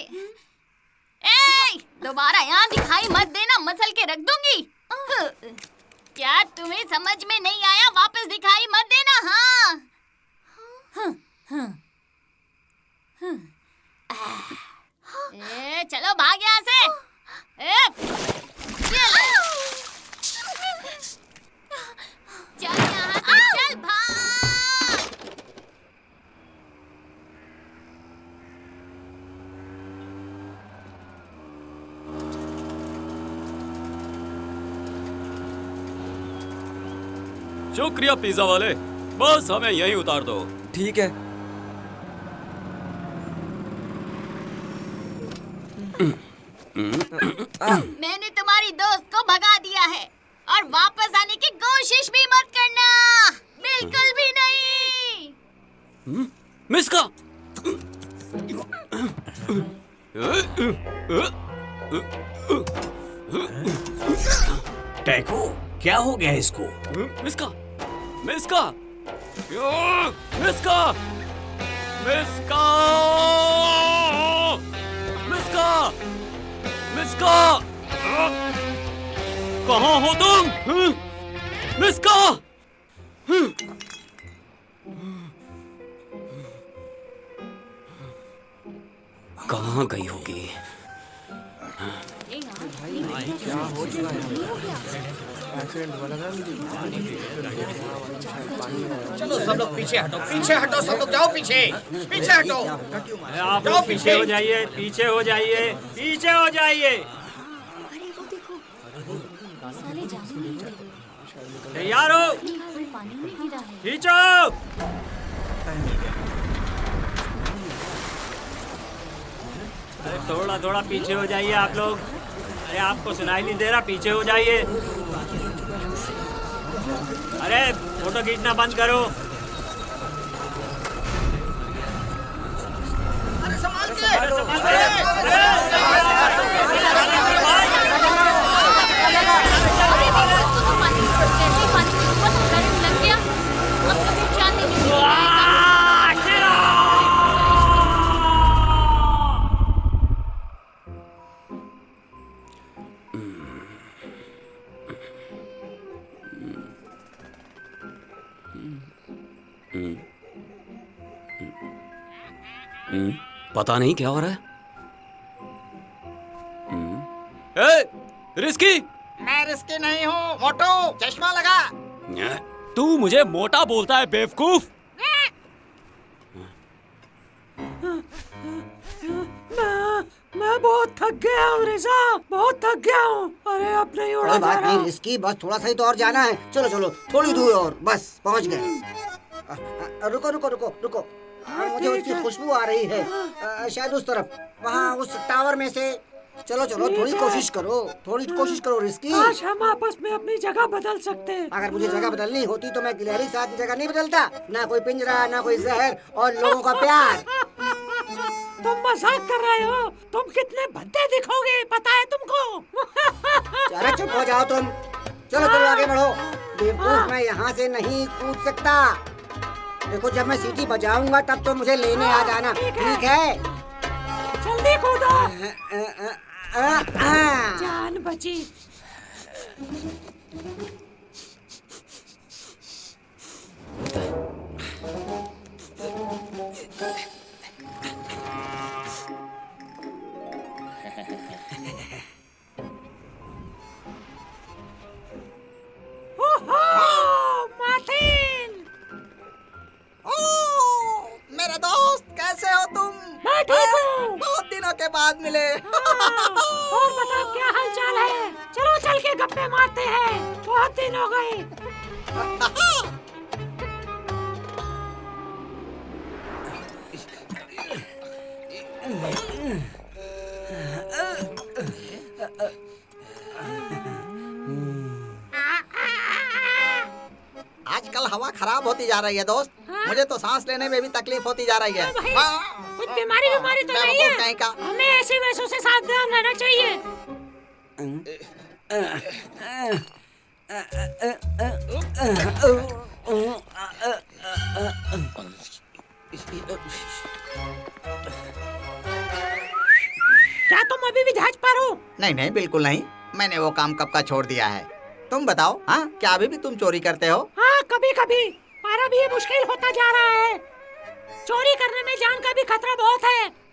ए, दोबारा यहाँ दिखाई मत देना, मसल के रख दूंगी। क्या तुम्हें समझ में नहीं आया? वापस दिखाई मत देना। हाँ। ए, चलो भाग यहाँ से। चल यहाँ से, चल भाग। शुक्रिया पिज्जा वाले, बस हमें यहीं उतार दो। ठीक है। मैंने तुम्हारी दोस्त को भगा दिया है और वापस आने की कोशिश भी मत करना, बिल्कुल भी नहीं। मिस्का, टैको, क्या हो गया इसको? मिस्का, मिस्का, मिस्का, मिस्का, मिस्का, मिस्का, कहाँ हो तुम? मिस्का, कहाँ गई होगी? चलो सब लोग पीछे हटो, पीछे हटो, सब लोग जाओ पीछे, पीछे हटो। आप जाओ पीछे हो जाइए, पीछे हो जाइए, पीछे हो जाइए। अरे वो देखो, साले जाने नहीं दे। तैयार हो? पानी में गिरा है। खींचो। अरे थोड़ा थोड़ा पीछे हो जाइए आप लोग। अरे आपको सुनाई नहीं दे रहा? पीछे हो जाइए। अरे फोटो खींचना बंद करो। अरे संभाल के। अरे संभाल के। लग गया, अब तो फिर जाने नहीं देगा। पता नहीं क्या हो रहा है। ए, रिस्की, मैं रिस्की नहीं हूँ, मोटू, चश्मा लगा। तू मुझे मोटा बोलता है बेवकूफ। मैं बहुत थक गया हूँ रिजा, बहुत थक गया हूँ। अरे अब नहीं उड़ा कोई जा बात रहा। नहीं रिस्की, बस थोड़ा सा ही तो और जाना है। चलो चलो, थोड़ी दूर और, बस पहुंच गए। रुको रुको रुको रुको, मुझे उसकी खुशबू आ रही है, शायद उस तरफ, वहाँ उस टावर में से। चलो चलो, थोड़ी कोशिश करो, थोड़ी कोशिश करो रिस्की। आज हम आपस में अपनी जगह बदल सकते हैं। अगर मुझे जगह बदलनी होती तो मैं गिलहरी साथ जगह नहीं बदलता। ना कोई पिंजरा, ना कोई जहर, और लोगों का प्यार। तुम मजाक कर रहे हो? तुम कितने भद्दे दिखोगे, पता है तुमको? अरे चुप हो जाओ तुम। चलो चलो आगे बढ़ो। बेवकूफ, मैं यहाँ से नहीं कूद सकता। देखो जब मैं सीटी बजाऊंगा तब तो मुझे लेने आ जाना, ठीक है? जल्दी कूदो। जान बची। मार्टिन! मेरा दोस्त, कैसे हो तुम? मैं ठीक हूँ। बहुत दिनों के बाद मिले। और बताओ क्या हाल चाल है? चलो चल के गप्पे मारते हैं, बहुत दिन हो गए। आजकल हवा खराब होती जा रही है दोस्त। मुझे तो सांस लेने में भी तकलीफ होती जा रही है। कुछ बीमारी तो नहीं है। कहीं का हमें ऐसी वैसों से सावधान रहना चाहिए। क्या तुम अभी भी जहाज पर हो? नहीं नहीं, बिल्कुल नहीं। मैंने वो काम कब का छोड़ दिया है। तुम बताओ, हाँ क्या अभी भी तुम चोरी करते हो? हाँ, कभी कभी, पर अब ये मुश्किल होता जा रहा है। चोरी करने में जान का भी खतरा बहुत है।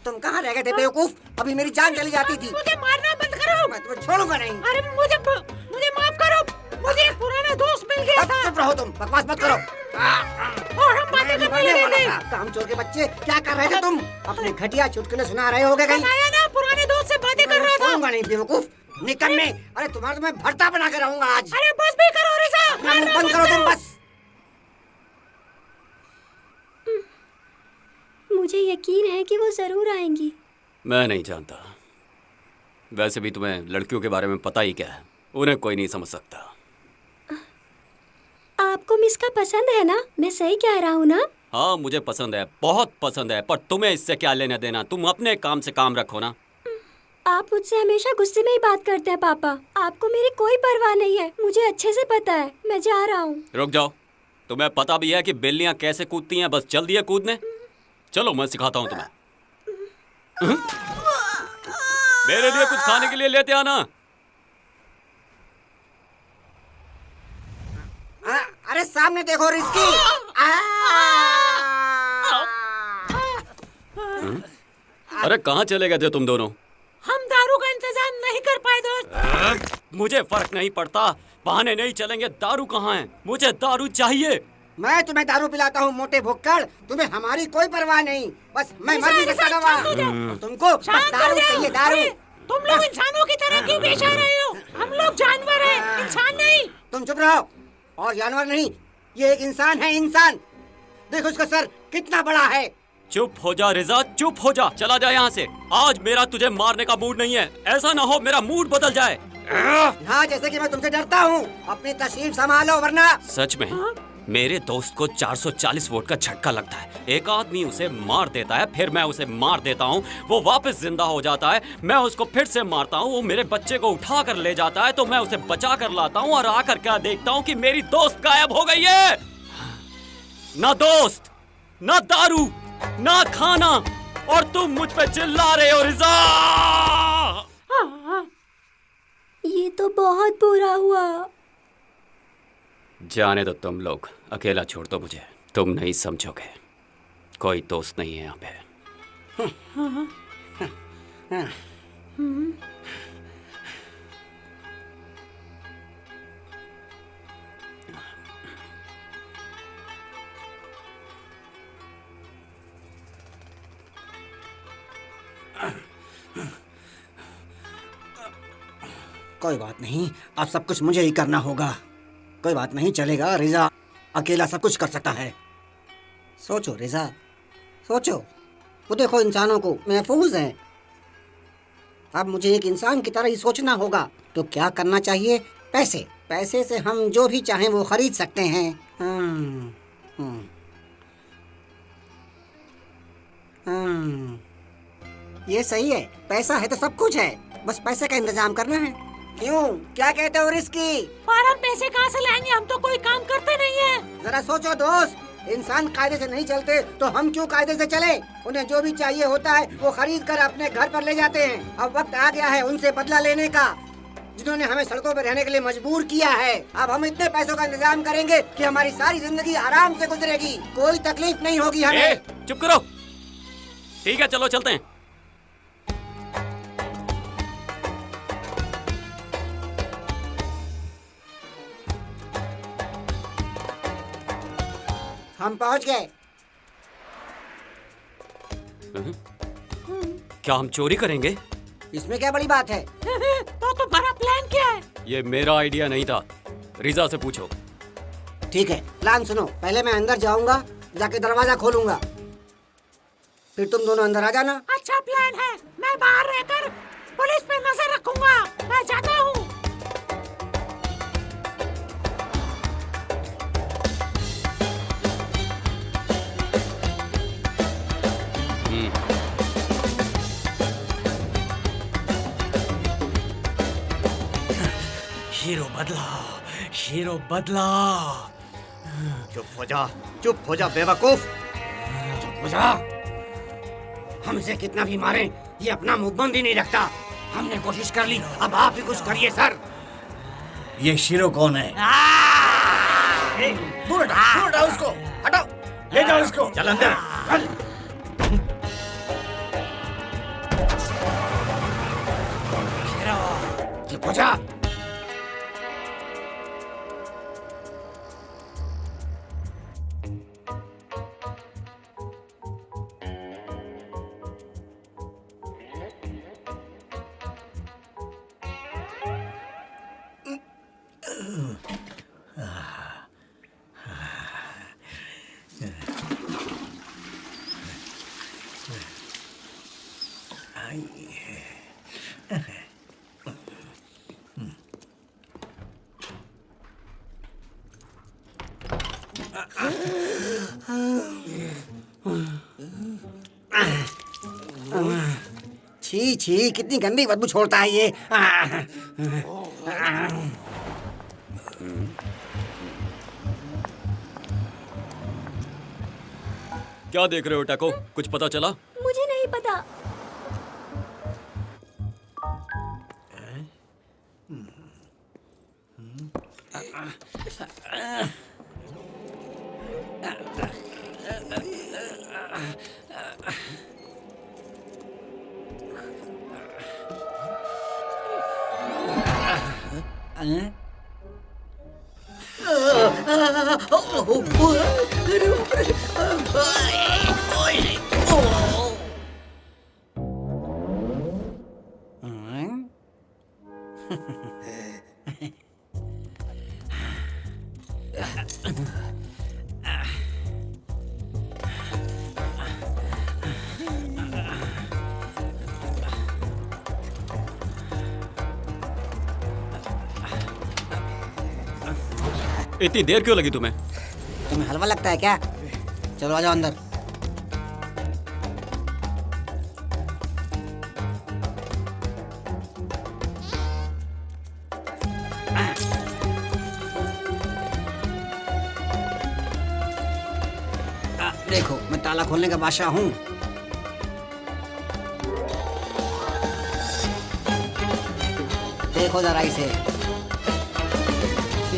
तुम कहाँ रह गए थे बेवकूफ? अभी मेरी जान चली जाती थी। मुझे मारना बंद करो। मैं तुम्हें छोड़ूंगा नहीं। अरे मुझे माफ करो। मुझे एक पुराना दोस्त मिल गया था। चुप रहो तुम, बकवास मत करो। और हम बातें करने लगे थे। कामचोर के बच्चे, क्या कर रहे थे तुम? अपने घटिया चुटकुले सुना रहे होगे कहीं? बताया ना, पुराने दोस्त से बातें कर रहा था। छोड़ूंगा नहीं बेवकूफ, निकम्मे। अरे तुम्हारा तो मैं भरता बना कर रहूंगा आज। अरे बस भी करो रिजा। अपना मुंह बंद करो तुम बस। मुझे यकीन है कि वो जरूर आएंगी। मैं नहीं जानता। वैसे भी तुम्हें लड़कियों के बारे में पता ही क्या है। उन्हें कोई नहीं समझ सकता। आपको मिस्का पसंद है ना? मैं सही कह रहा हूँ ना? हाँ, मुझे पसंद है, बहुत पसंद है। पर तुम्हें इससे क्या लेना देना? तुम अपने काम से काम रखो ना। आप मुझसे हमेशा गुस्से में ही बात करते हैं पापा। आपको मेरी कोई परवाह नहीं है, मुझे अच्छे से पता है। मैं जा रहा हूँ। रुक जाओ। तुम्हें पता भी है कि बिल्लियाँ कैसे कूदती हैं? बस चल दिए कूदने। चलो मैं सिखाता हूँ तुम्हें। मेरे लिए कुछ खाने के लिए लेते आना। अरे सामने देखो रिस्की। अरे कहाँ चले गए थे तुम दोनों? हम दारू का इंतजाम नहीं कर पाए दोस्त। मुझे फर्क नहीं पड़ता, बहाने नहीं चलेंगे। दारू कहाँ है? मुझे दारू चाहिए। मैं तुम्हें दारू पिलाता हूँ मोटे भुक्कड़। तुम्हें हमारी कोई परवाह नहीं। बस मैं मर नहीं सकता दवा। तुमको बस दारू चाहिए, दारू। तुम लोग इंसानों की तरह क्यों पेश आ रहे हो? हम लोग जानवर हैं, इंसान नहीं। तुम चुप रहो। और जानवर नहीं, ये एक इंसान है, इंसान। देखो उसका सर कितना बड़ा है। चुप हो जा रिजा, चुप हो जा। चला जा यहाँ से। आज मेरा तुझे मारने का मूड नहीं है। ऐसा ना हो मेरा मूड बदल जाए। हाँ, जैसे कि मैं तुमसे डरता हूँ। अपनी तशरीफ संभालो वरना। सच में मेरे दोस्त को 440 वोट का झटका लगता है। एक आदमी उसे मार देता है, फिर मैं उसे मार देता हूँ, वो वापस जिंदा हो जाता है। मैं उसको फिर से मारता हूँ, वो मेरे बच्चे को उठा कर ले जाता है, तो मैं उसे बचा कर लाता हूँ और आकर क्या देखता हूँ कि मेरी दोस्त गायब हो गई है। ना दोस्त, ना दारू, ना खाना, और तुम मुझ पे चिल्ला रहे हो रिजा। ये तो बहुत बुरा हुआ। जाने दो तुम लोग, अकेला छोड़ दो मुझे। तुम नहीं समझोगे, कोई दोस्त नहीं है यहाँ पे। कोई बात नहीं, अब सब कुछ मुझे ही करना होगा। कोई बात नहीं, चलेगा। रिजा अकेला सब कुछ कर सकता है। सोचो रिजा, सोचो। वो देखो इंसानों को महफूज हैं। अब मुझे एक इंसान की तरह ही सोचना होगा। तो क्या करना चाहिए? पैसे। पैसे से हम जो भी चाहें वो खरीद सकते हैं। ये सही है। पैसा है तो सब कुछ है, बस पैसे का इंतजाम करना है। क्यों, क्या कहते हो रिस्की? पर हम पैसे कहाँ से लाएंगे? हम तो कोई काम करते नहीं है। जरा सोचो दोस्त, इंसान कायदे से नहीं चलते तो हम क्यों कायदे से चले? उन्हें जो भी चाहिए होता है वो खरीद कर अपने घर पर ले जाते हैं। अब वक्त आ गया है उनसे बदला लेने का। जिन्होंने हमें सड़कों पर रहने के लिए मजबूर किया है। अब हम इतने पैसों का इंतजाम करेंगे कि हमारी सारी जिंदगी आराम से गुजरेगी, कोई तकलीफ नहीं होगी हमें। चुप करो। ठीक है, चलो चलते हैं। हम पहुंच गए। क्या हम चोरी करेंगे? इसमें क्या बड़ी बात है? तो तुम्हारा प्लान क्या है? ये मेरा आइडिया नहीं था, रिजा से पूछो। ठीक है, प्लान सुनो। पहले मैं अंदर जाऊंगा, जाके दरवाजा खोलूंगा, फिर तुम दोनों अंदर आ जाना। अच्छा प्लान है। मैं बाहर रहकर पुलिस पे नजर रखूंगा। मैं जाता हूँ। हीरो बदला, हीरो बदला। चुप हो जा बेवकूफ, चुप हो जा। हम इसे कितना भी मारें, ये अपना मुंह ही नहीं रखता। हमने कोशिश कर ली, अब आप ही कुछ करिए सर। ये शीरो कौन है? दूर हटाओ उसको, हटाओ, ले जाओ उसको। चल अंदर, चल। चुप हो जा। छी छी, कितनी गंदी बदबू छोड़ता है ये। क्या देख रहे हो टैको? कुछ पता चला? मुझे नहीं पता। इतनी देर क्यों लगी तुम्हें? तुम्हें हलवा लगता है क्या? चलो आ जाओ अंदर। देखो, मैं ताला खोलने का बादशाह हूँ। देखो जरा इसे।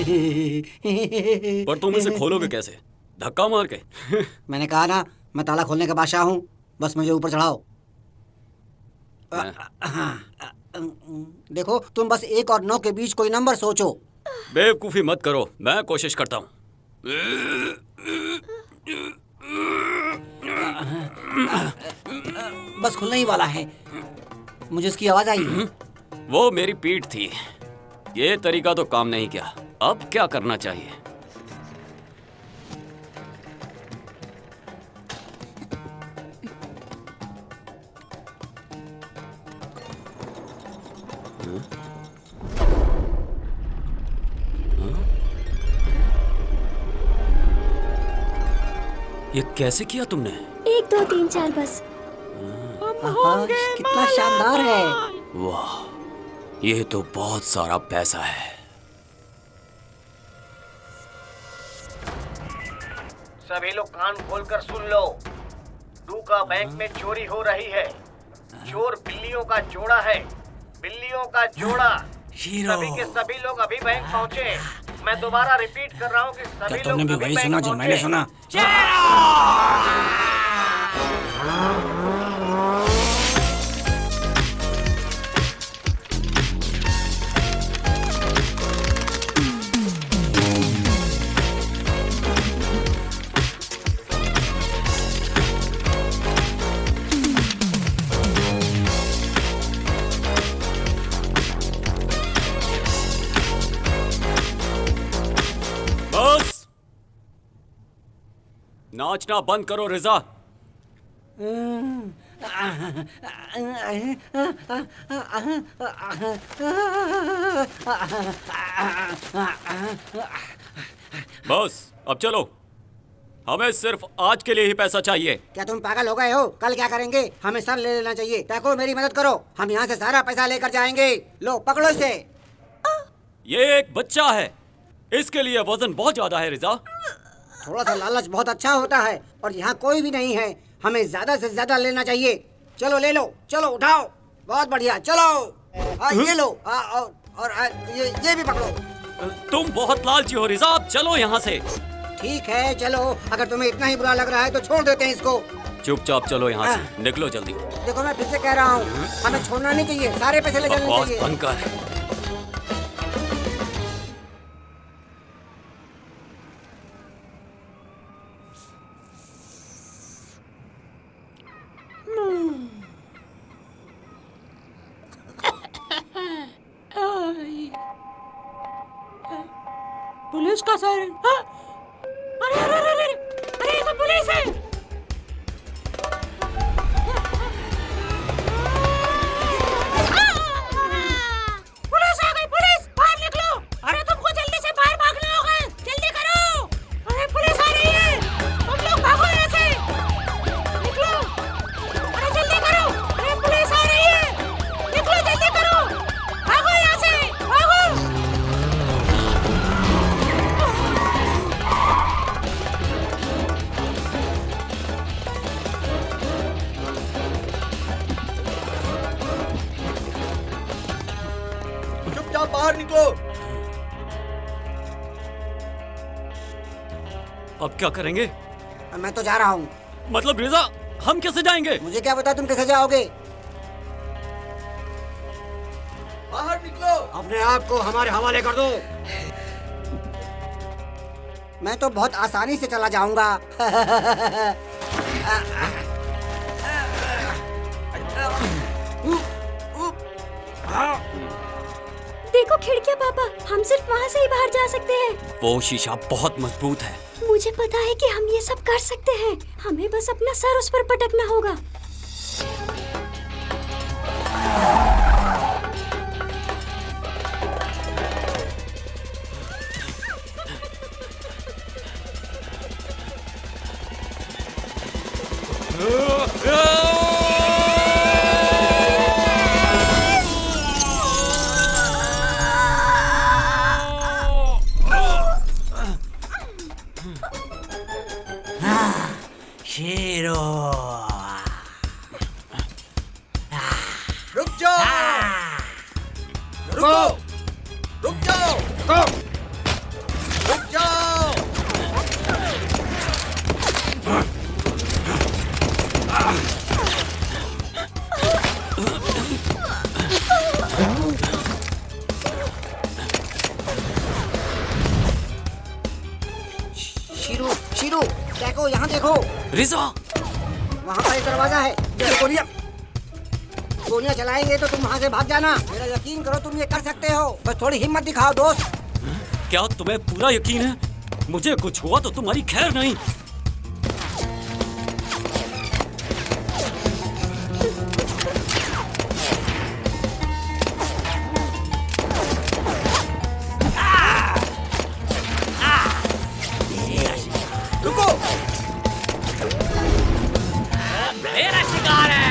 पर तुम इसे खोलोगे कैसे? धक्का मार के? मैंने कहा ना, मैं ताला खोलने का बादशाह हूँ, बस मुझे ऊपर चढ़ाओ। देखो, तुम बस 1 और 9 के बीच कोई नंबर सोचो। बेवकूफी मत करो, मैं कोशिश करता हूँ। बस खुलने ही वाला है, मुझे इसकी आवाज आई। वो मेरी पीठ थी। ये तरीका तो काम नहीं किया। अब क्या करना चाहिए? ये कैसे किया तुमने? 1 2 3 4 बस। कितना शानदार है। वाह, ये तो बहुत सारा पैसा है। सभी लोग कान खोलकर सुन लो। डूका बैंक में चोरी हो रही है। चोर बिल्लियों का जोड़ा है। बिल्लियों का जोड़ा। सभी के सभी लोग अभी बैंक पहुंचे। मैं दोबारा रिपीट कर रहा हूँ कि सभी लोग तुमने भी अभी वही बैंक सुना जो मैंने पहुंचे। सुना? बस नाचना बंद करो रिजा। बस अब चलो, हमें सिर्फ आज के लिए ही पैसा चाहिए। क्या तुम पागल हो गए हो? कल क्या करेंगे? हमें सर ले लेना चाहिए। देखो मेरी मदद करो, हम यहाँ से सारा पैसा लेकर जाएंगे। लो पकड़ो इसे। ये एक बच्चा है, इसके लिए वजन बहुत ज्यादा है रिजा। थोड़ा सा लालच बहुत अच्छा होता है, और यहाँ कोई भी नहीं है। हमें ज्यादा से ज्यादा लेना चाहिए। चलो ले लो, चलो उठाओ। बहुत बढ़िया, चलो। ये लो। और ये भी पकड़ो। तुम बहुत लालची हो रिजा, अब चलो यहाँ से। ठीक है चलो, अगर तुम्हें इतना ही बुरा लग रहा है तो छोड़ देते हैं इसको। चुपचाप चलो यहाँ से, निकलो जल्दी। देखो मैं फिर से कह रहा हूँ, हमें छोड़ना नहीं चाहिए, सारे पैसे ले जाने बकवास चाहिए। बंद कर। पुलिस का सायरन। अरे अरे अरे अरे अरे, ये तो पुलिस है। पुलिस आ गई, पुलिस बाहर निकलो। अरे तुमको जल्दी से बाहर भागना होगा, जल्दी करो। अरे पुलिस आ रही है, तुम लोग भागो यहाँ से, निकलो। अरे जल्दी करो, अरे पुलिस आ रही है, निकलो जल्दी करो, भागो यहाँ से, भागो। चुपचाप बाहर निकलो। अब क्या करेंगे? मैं तो जा रहा हूँ। मतलब रिजा, हम कैसे जाएंगे? मुझे क्या पता तुम कैसे जाओगे? बाहर निकलो। अपने आप को हमारे हवाले कर दो। मैं तो बहुत आसानी से चला जाऊंगा। देखो खिड़कियाँ पापा, हम सिर्फ वहाँ से ही बाहर जा सकते हैं। वो शीशा बहुत मजबूत है। मुझे पता है कि हम ये सब कर सकते हैं, हमें बस अपना सर उस पर पटकना होगा। शेरो, रुक जाओ। रुको। रुक जाओ। रुक जाओ। शीरू, शीरू, देखो यहाँ देखो। रिजा, वहाँ पर एक दरवाजा है। गोलियां गोलियां चलाएंगे तो तुम वहाँ से भाग जाना। मेरा यकीन करो, तुम ये कर सकते हो। बस थोड़ी हिम्मत दिखाओ दोस्त। क्या तुम्हें पूरा यकीन है? मुझे कुछ हुआ तो तुम्हारी खैर नहीं। रुको। मेरा शिकार है।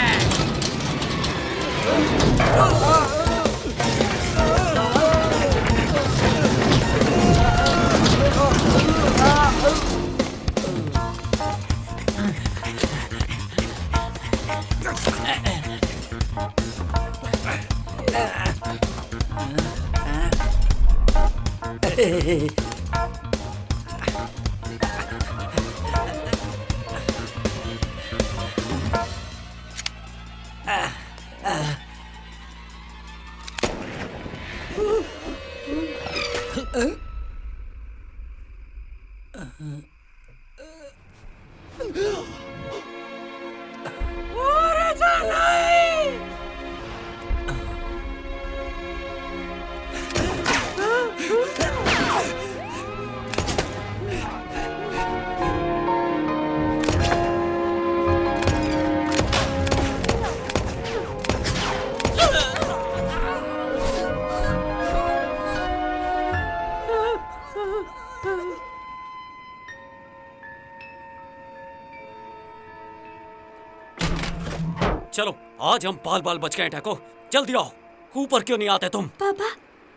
चलो आज हम बाल बाल बच गए टैको, जल्दी आओ। ऊपर क्यों नहीं आते तुम? पापा,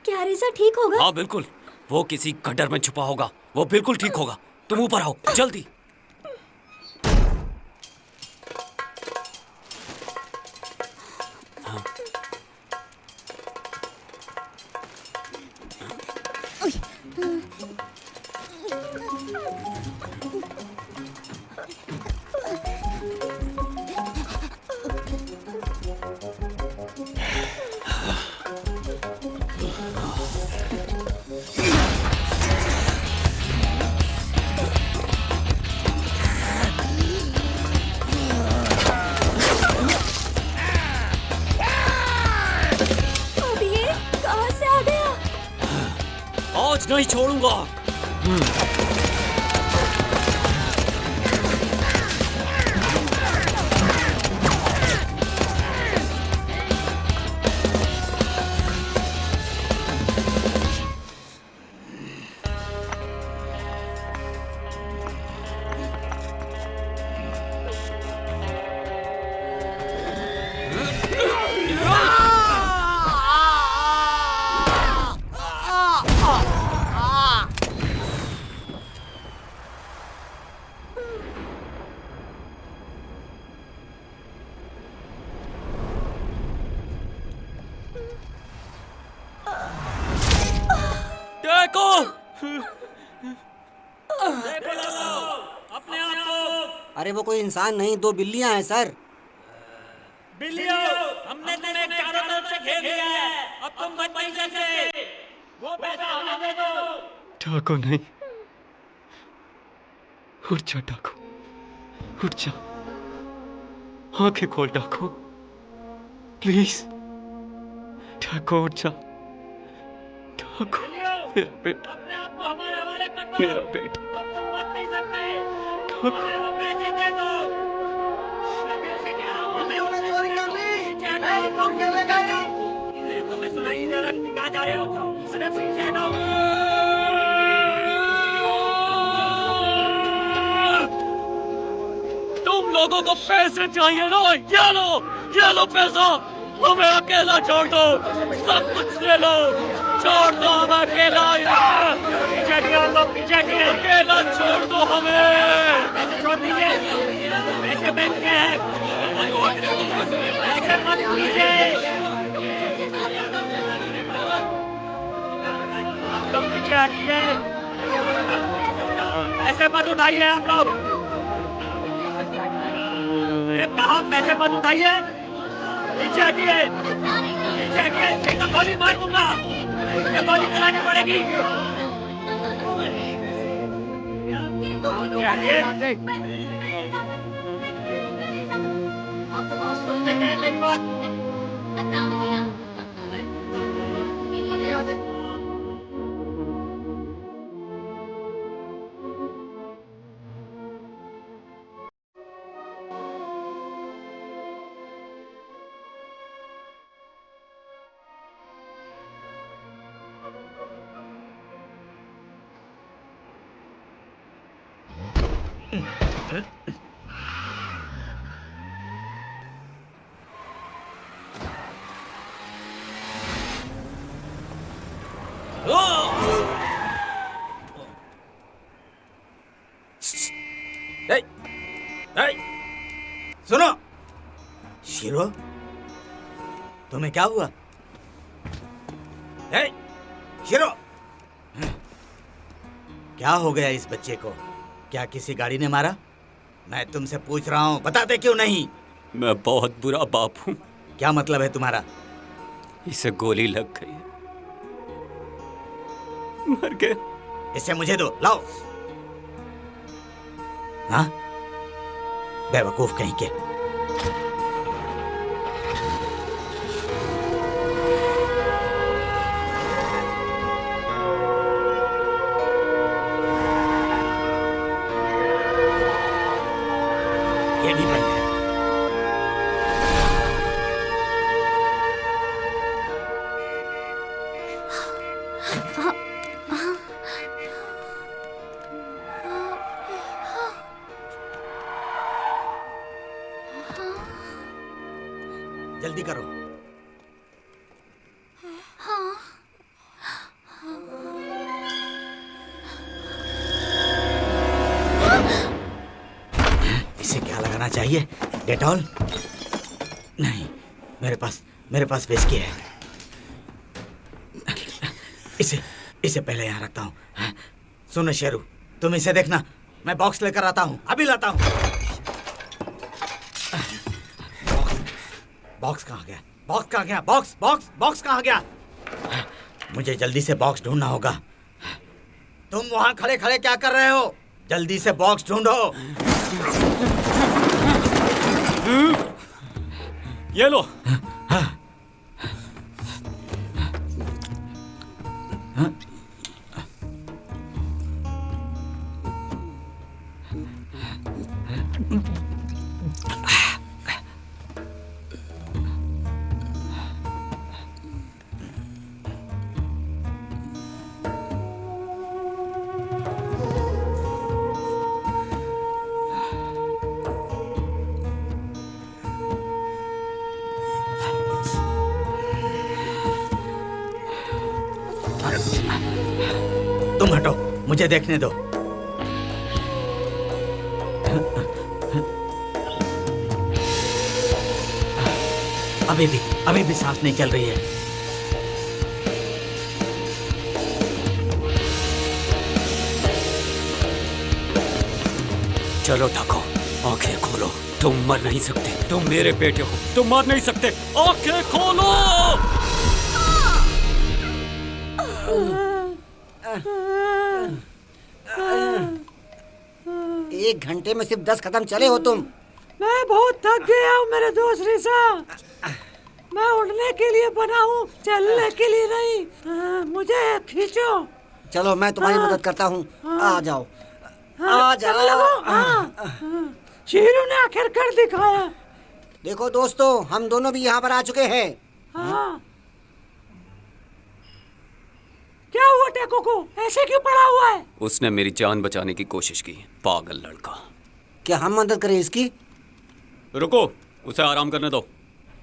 क्या रिजा ठीक होगा? हाँ बिल्कुल, वो किसी गड्ढर में छुपा होगा, वो बिल्कुल ठीक होगा। तुम ऊपर आओ जल्दी। अब ये कहाँ से आ गया? आज नहीं छोड़ूंगा। टैको! अपने आप को अरे वो कोई इंसान नहीं, दो बिल्लियां हैं सर। बिल्लियों, हमने तुम्हें चारों तरफ से घेर लिया है। अब तुम बच नहीं सकते। वो पैसा हमें दे दो। टाको नहीं, उठ जा टाको, उठ जा, आंखें खोल टाको, प्लीज। टाको उठ जा, टाको मेरा बेटा, मेरा बेटा, टाको। तुम लोगों को पैसे चाहिए ना? ये लो पैसा। हमें अकेला छोड़ दो, सब कुछ ले लो, छोड़ दो हमें अकेला। अकेला छोड़ दो हमें। पैसे बैंक में है, पैसे मत लीजिए। तुम पीछे हटिए, ऐसे मत उठाइए आप लोग। कहा पैसे मत उठाइए, पीछे हटिए, पीछे हटिए, गोली मार दूंगा, ये गोली चलानी पड़ेगी। सुनो शिरो, तुम्हें क्या हुआ? शिरो, क्या हो गया इस बच्चे को? क्या किसी गाड़ी ने मारा? मैं तुमसे पूछ रहा हूँ, बताते क्यों नहीं? मैं बहुत बुरा बाप हूँ। क्या मतलब है तुम्हारा? इसे गोली लग गई है, मर गया। इसे मुझे दो, लाओ। हाँ, बेवकूफ कहीं के। ये भी बंद है। जल्दी करो। इसे क्या लगाना चाहिए? डेटॉल? नहीं, मेरे पास विस्की है। इसे पहले यहाँ रखता हूँ। सुनो शेरू, तुम इसे देखना, मैं बॉक्स लेकर आता हूँ, अभी लाता हूँ। बॉक्स कहाँ गया? बॉक्स कहाँ गया? बॉक्स कहाँ गया? मुझे जल्दी से बॉक्स ढूंढना होगा। तुम वहाँ खड़े खड़े क्या कर रहे हो? जल्दी से बॉक्स ढूंढो। ये लो। तुम हटो, मुझे देखने दो। अभी भी सांस नहीं चल रही है। चलो ठाकुर, आंखें खोलो। तुम मर नहीं सकते, तुम मेरे बेटे हो, तुम मर नहीं सकते। आंखें खोलो। 1 घंटे में सिर्फ 10 कदम चले हो तुम। मैं बहुत थक गया हूँ मेरे दोस्त रिसा। मैं उड़ने के लिए बना हूँ, चलने के लिए नहीं। मुझे खींचो। चलो मैं तुम्हारी मदद करता हूँ। आ जाओ, आ जाओ। शेरू ने आखिर कर दिखाया। देखो दोस्तों, हम दोनों भी यहाँ पर आ चुके हैं। हाँ। क्या हुआ टेको को? ऐसे क्यों पड़ा हुआ है? उसने मेरी जान बचाने की कोशिश की, पागल लड़का। क्या हम मदद करें इसकी? रुको, उसे आराम करने दो।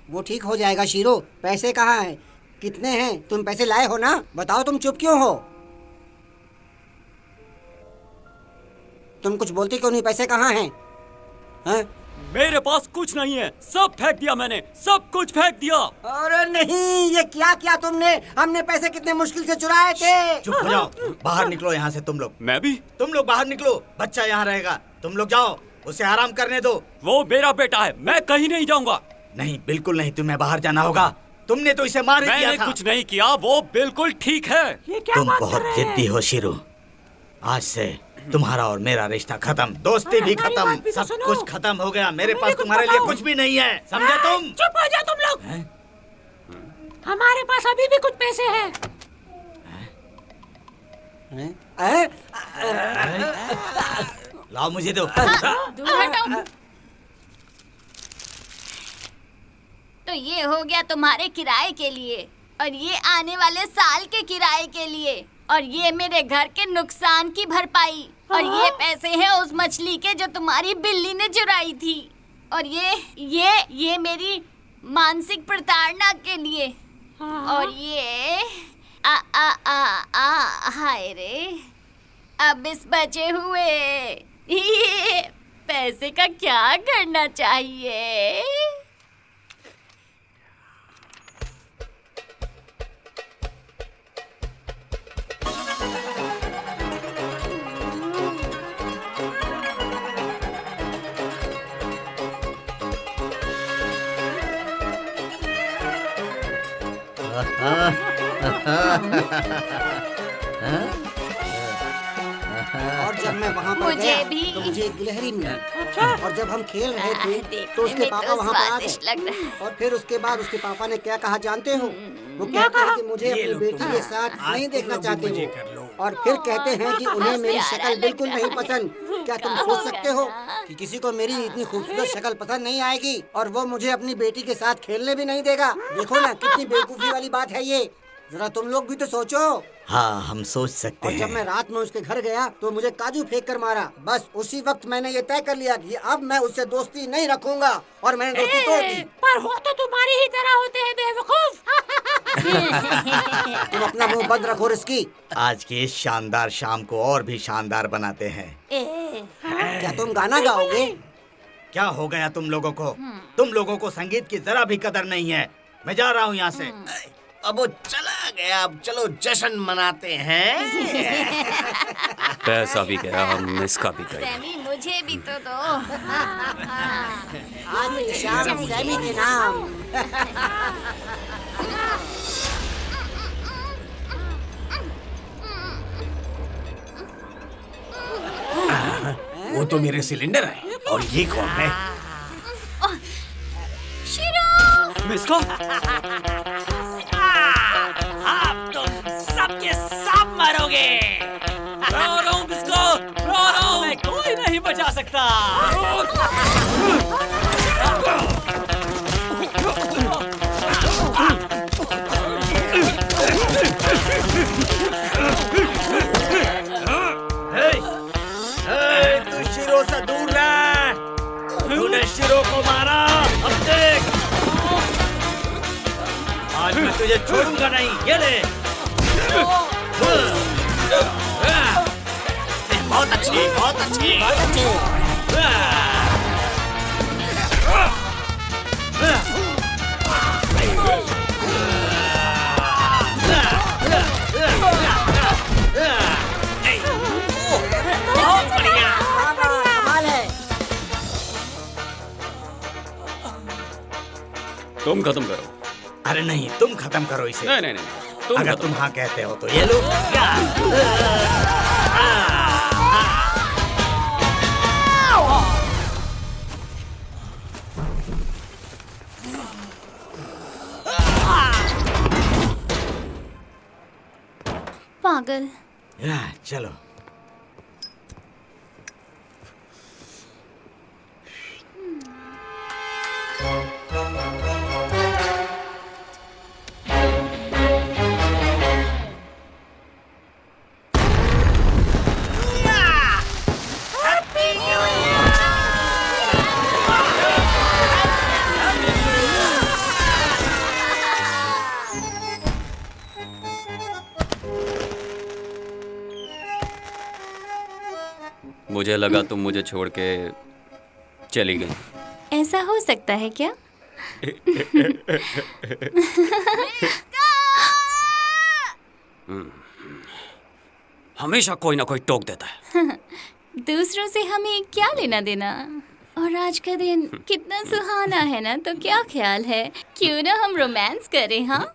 वो ठीक हो जाएगा शीरो। पैसे कहाँ हैं? कितने हैं? तुम पैसे लाए हो ना? बताओ, तुम चुप क्यों हो? तुम कुछ बोलते क्यों नहीं? पैसे कहाँ हैं? हैं? मेरे पास कुछ नहीं है, सब फेंक दिया मैंने, सब कुछ फेंक दिया। अरे नहीं, ये क्या किया तुमने? हमने पैसे कितने मुश्किल से चुराए थे। चुप हो जाओ, बाहर निकलो यहाँ से तुम लोग। मैं भी? तुम लोग बाहर निकलो, बच्चा यहाँ रहेगा। तुम लोग जाओ, उसे आराम करने दो। वो मेरा बेटा है, मैं कहीं नहीं जाऊंगा। नहीं, बिल्कुल नहीं, तुम्हें बाहर जाना होगा। तुमने तो इसे मार ही दिया था। मैंने कुछ नहीं किया, वो बिल्कुल ठीक है। ये क्या तुम बात बहुत कर रहे जिद्दी हैं? हो शिरू। आज से तुम्हारा और मेरा रिश्ता खत्म, दोस्ती भी हमारी खत्म, बात भी तो सब सुनो। कुछ खत्म हो गया। मेरे हमें पास कुछ तुम्हारे लिए बताओ। कुछ भी नहीं है, समझे तुम? चुप हो जाओ तुम लोग। हमारे पास अभी भी कुछ पैसे हैं। लाओ, मुझे दो। दूर हटो। तो ये हो गया तुम्हारे किराए के लिए, और ये आने वाले साल के किराए के लिए, और ये मेरे घर के नुकसान की भरपाई, और ये पैसे हैं उस मछली के जो तुम्हारी बिल्ली ने चुराई थी, और ये मेरी मानसिक प्रताड़ना के लिए, और ये हाय रे, अब इस बचे हुए ये पैसे का क्या करना चाहिए? और जब मैं वहाँ पर मुझे गया भी। तो मुझे एक गिलहरी मिली। और जब हम खेल रहे थे तो उसके देखने में पापा तो वहाँ पर आ स्वादिष्ट लग रहा है। गए। और फिर उसके बाद उसके पापा ने क्या कहा जानते हो? वो कहते हैं कि मुझे ये अपनी लो बेटी तुम। के साथ आज नहीं तुम देखना लोग भी चाहते मजे हो। कर लो। और फिर कहते हैं कि उन्हें मेरी प्यारा शक्ल लग बिल्कुल रहा नहीं है। पसंद। क्या तुम सोच सकते हो कि किसी को मेरी इतनी खूबसूरत शक्ल पसंद नहीं आएगी और वो मुझे अपनी बेटी के साथ खेलने भी नहीं देगा? देखो ना कितनी बेवकूफी वाली बात है ये। जरा तुम लोग भी तो सोचो। हाँ, हम सोच सकते और जब हैं। मैं रात में उसके घर गया तो मुझे काजू फेंक कर मारा। बस उसी वक्त मैंने ये तय कर लिया कि अब मैं उससे दोस्ती नहीं रखूंगा और मैंने दोस्ती तोड़ दी। पर हो तो तुम्हारी ही तरह होते हैं बेवकूफ। तुम अपना मुंह बंद रखो रिस्की। आज की इस शानदार शाम को और भी शानदार बनाते हैं। क्या तुम गाना गाओगे? क्या हो गया तुम लोगों को? तुम लोगों को संगीत की जरा भी कदर नहीं है। मैं जा रहा हूँ यहाँ से। अब वो चला गया, अब चलो जश्न मनाते हैं। पैसा भी गया, इसका भी गया। सैमी मुझे भी तो दो। आज शाम सैमी के नाम। वो तो मेरे सिलेंडर है। और ये कौन है? मिस्को, अब तुम सबके सब मरोगे। रो रहा हूँ मिस्को, रो रहा हूँ। मैं कोई नहीं बचा सकता। तू शिरो से दूर रह। तूने शिरो को मारा, अब देख। आज मैं तुझे छोड़ूंगा नहीं। ये ले। बहुत अच्छी, बहुत अच्छी, बहुत अच्छी। बहुत बढ़िया। कमाल है। तुम खत्म करो। अरे नहीं, तुम खत्म करो इसे। नहीं नहीं नहीं, तुम अगर खत्म तुम हाँ कहते हो तो ये लो। पागल। चलो। मुझे लगा तुम मुझे छोड़ के चली गई। ऐसा हो सकता है क्या? हमेशा कोई ना कोई टोक देता है। दूसरों से हमें क्या लेना देना? और आज का दिन कितना सुहाना है ना, तो क्या ख्याल है क्यों ना हम रोमांस करें? हाँ